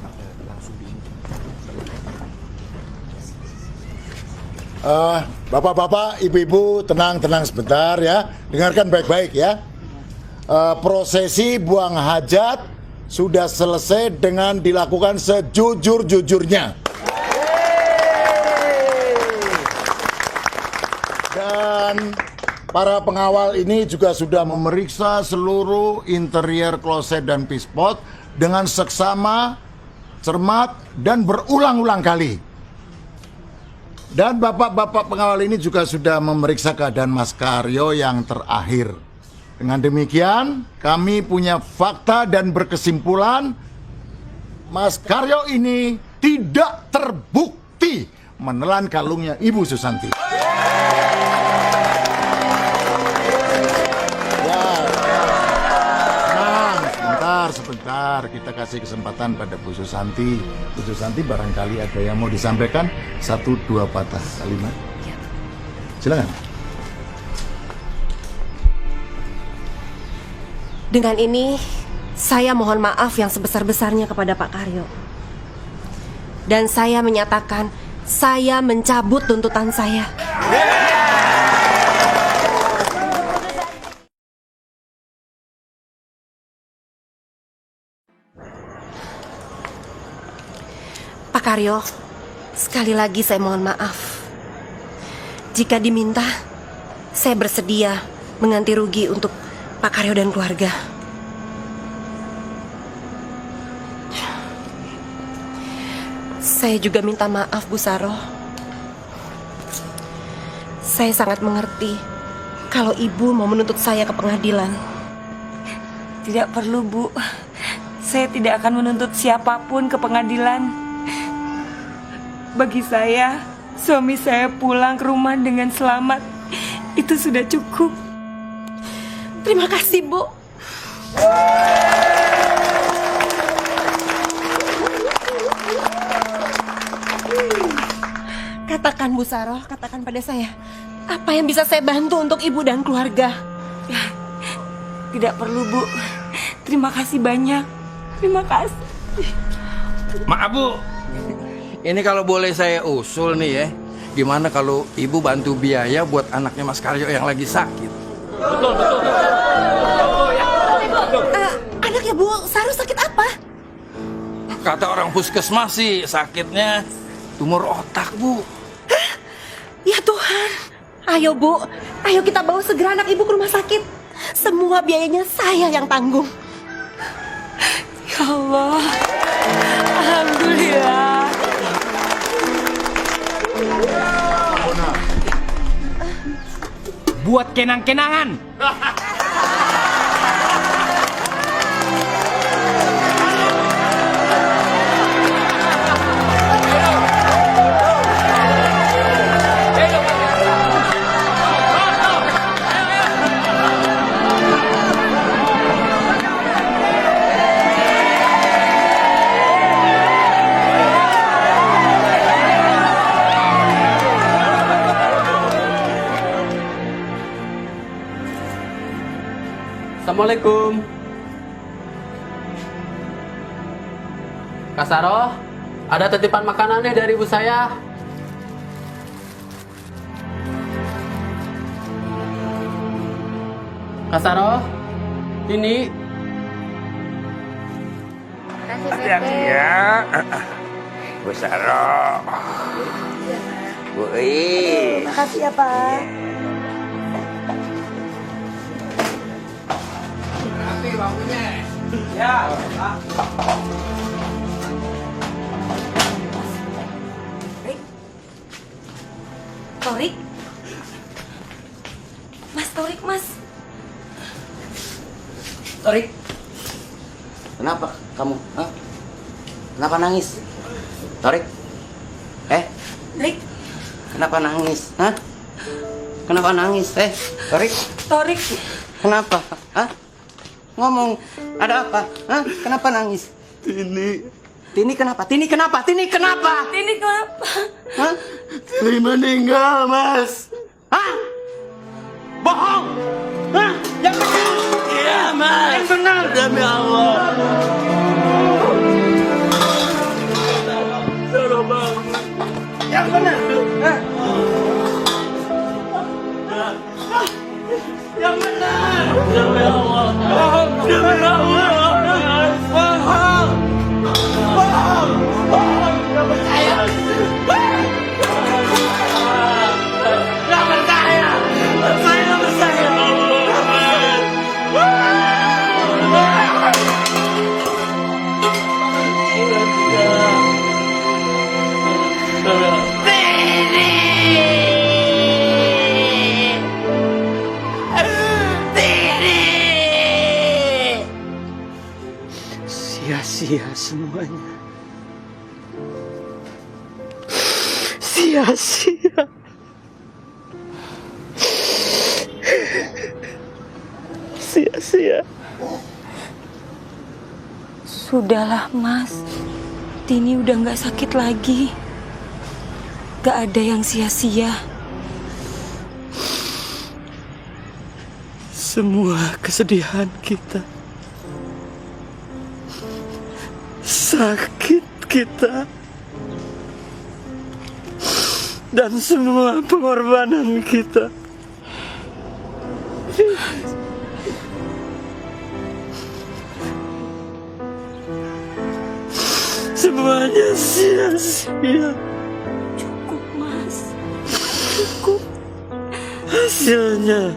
Bapak-bapak, ibu-ibu, tenang sebentar ya. Dengarkan baik-baik ya. Prosesi buang hajat sudah selesai dengan dilakukan sejujur-jujurnya. Dan para pengawal ini juga sudah memeriksa seluruh interior kloset dan pispot dengan seksama, cermat, dan berulang-ulang kali. Dan bapak-bapak pengawal ini juga sudah memeriksa keadaan Mas Karyo yang terakhir. Dengan demikian, kami punya fakta dan berkesimpulan Mas Karyo ini tidak terbukti menelan kalungnya Ibu Susanti. Sebentar, kita kasih kesempatan pada Bu Susanti. Bu Susanti barangkali ada yang mau disampaikan, 1-2 patah kalimat. Silakan. Dengan ini, saya mohon maaf yang sebesar-besarnya kepada Pak Karyo. Dan saya menyatakan, saya mencabut tuntutan saya. Pak Karyo, sekali lagi saya mohon maaf. Jika diminta, saya bersedia mengganti rugi untuk Pak Karyo dan keluarga. Saya juga minta maaf, Bu Saroh. Saya sangat mengerti kalau Ibu mau menuntut saya ke pengadilan. Tidak perlu, Bu. Saya tidak akan menuntut siapapun ke pengadilan. Bagi saya, suami saya pulang ke rumah dengan selamat. Itu sudah cukup. Terima kasih, Bu. Katakan, Bu Saroh, katakan pada saya, apa yang bisa saya bantu untuk Ibu dan keluarga? Tidak perlu, Bu. Terima kasih banyak. Terima kasih. Maaf Bu, ini kalau boleh saya usul nih ya, gimana kalau Ibu bantu biaya buat anaknya Mas Karyo yang lagi sakit? Anak ya Bu? Saru sakit apa? Kata orang puskesmas sih sakitnya tumor otak, Bu. Ya Tuhan. Ayo Bu, ayo kita bawa segera anak ibu ke rumah sakit. Semua biayanya saya yang tanggung. Ya Allah. Alhamdulillah. Buat kenang-kenangan. Assalamualaikum. Kak Saroh, ada titipan makanannya dari ibu saya. Kak Saroh, ini. Hati-hati ya. Bu Saroh. Bu I. Makasih ya Pak. Nanti bangkunya. Ya. Torik. Mas Torik, Mas. Torik. Kenapa kamu? Hah? Kenapa nangis? Torik. Torik. Kenapa nangis? Hah? Kenapa nangis? Torik. Torik. Kenapa? Hah? Ngomong. Ada apa? Hah? Kenapa nangis? Tini kenapa? Tini kenapa? Tini kenapa? Tini kenapa? Hah? Tini meninggal, Mas. Hah? Bohong! Hah? Yang benar! Iya, Mas. Yang benar! Demi Allah. Yang benar! Hah? Yang benar! Demi Allah. Bohong! Demi Allah. Bohong! Bohong! Bohong! Gak percaya! Gak percaya! Saya gak percaya! Sia-sia semuanya. Sia-sia. Sia-sia. Sudahlah, Mas. Tini udah nggak sakit lagi. Gak ada yang sia-sia. Semua kesedihan kita, sakit kita, dan semua pengorbanan kita semuanya sia-sia. Cukup, Mas. Cukup. Hasilnya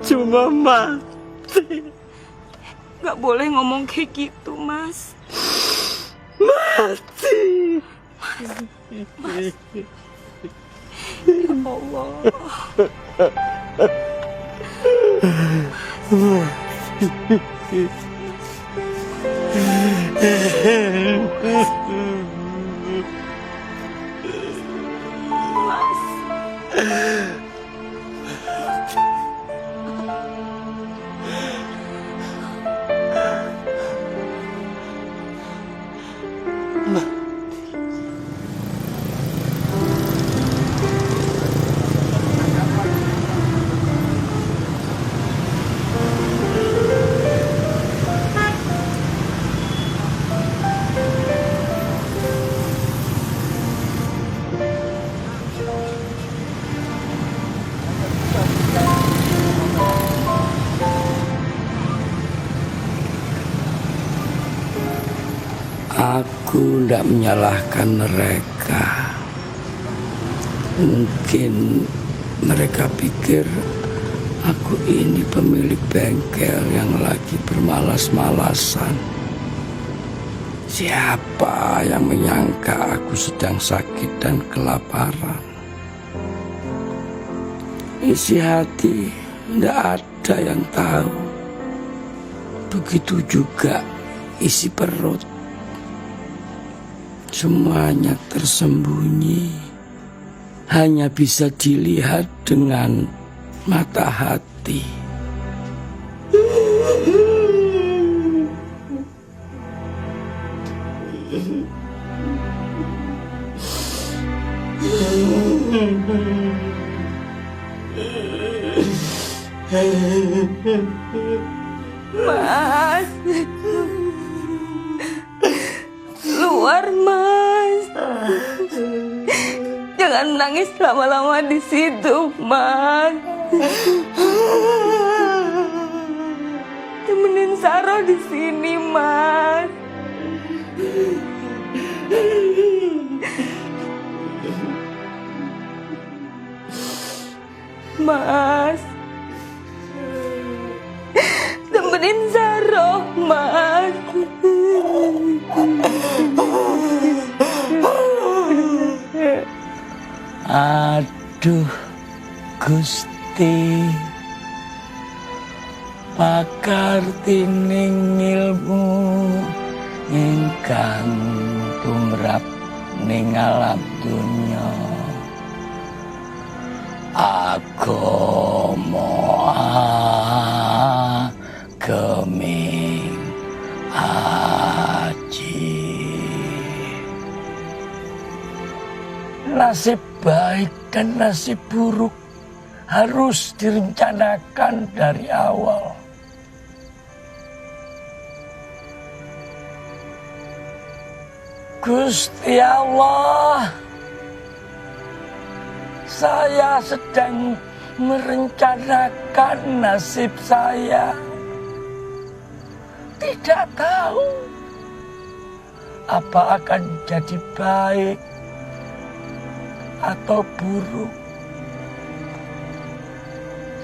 cuma mati. Gak boleh ngomong kayak gitu, Mas. Mati. Mas. Ya Allah. Aku tidak menyalahkan mereka. Mungkin mereka pikir aku ini pemilik bengkel yang lagi bermalas-malasan. Siapa yang menyangka aku sedang sakit dan kelaparan? Isi hati tidak ada yang tahu. Begitu juga isi perut. Semuanya tersembunyi, hanya bisa dilihat dengan mata hati. Mas, keluar Mas. Jangan menangis lama-lama di situ, Mas. Temenin Saro di sini, Mas. Mas, temenin Saro, Mas. Aduh, Gusti, pakar tining ilmu ingkang tumrap ning alam dunya. Agama geming aji. Nasib baik dan nasib buruk harus direncanakan dari awal. Gusti Allah, saya sedang merencanakan nasib saya. Tidak tahu apa akan jadi baik atau buruk.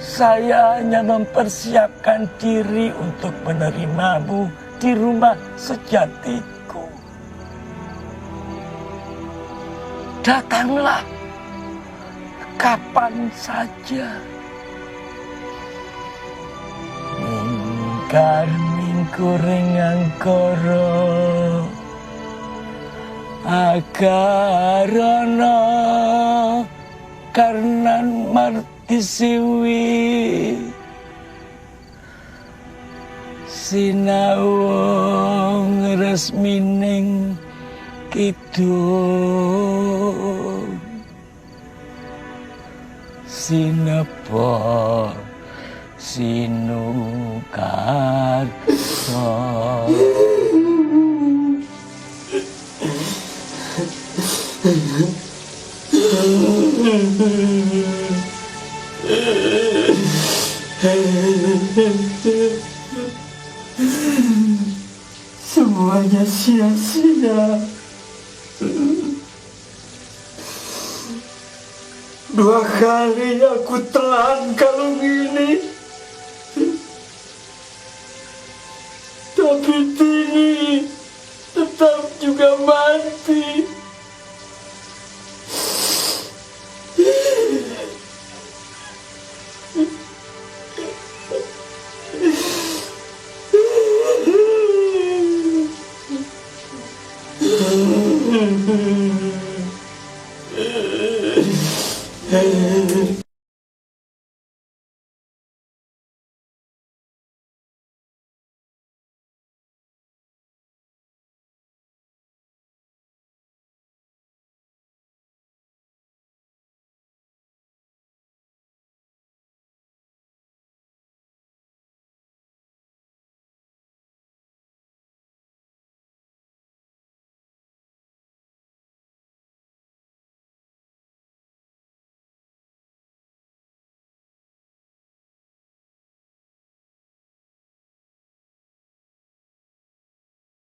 Saya hanya mempersiapkan diri untuk menerimamu di rumah sejatiku. Datanglah kapan saja. Mingkar mingkuring angkara agarana karnan marti siwi sinau resmining kidul sinepa sinukarsa. Semuanya sia-sia. 2 kali aku telan kalung ini, tapi Tini tetap juga mati.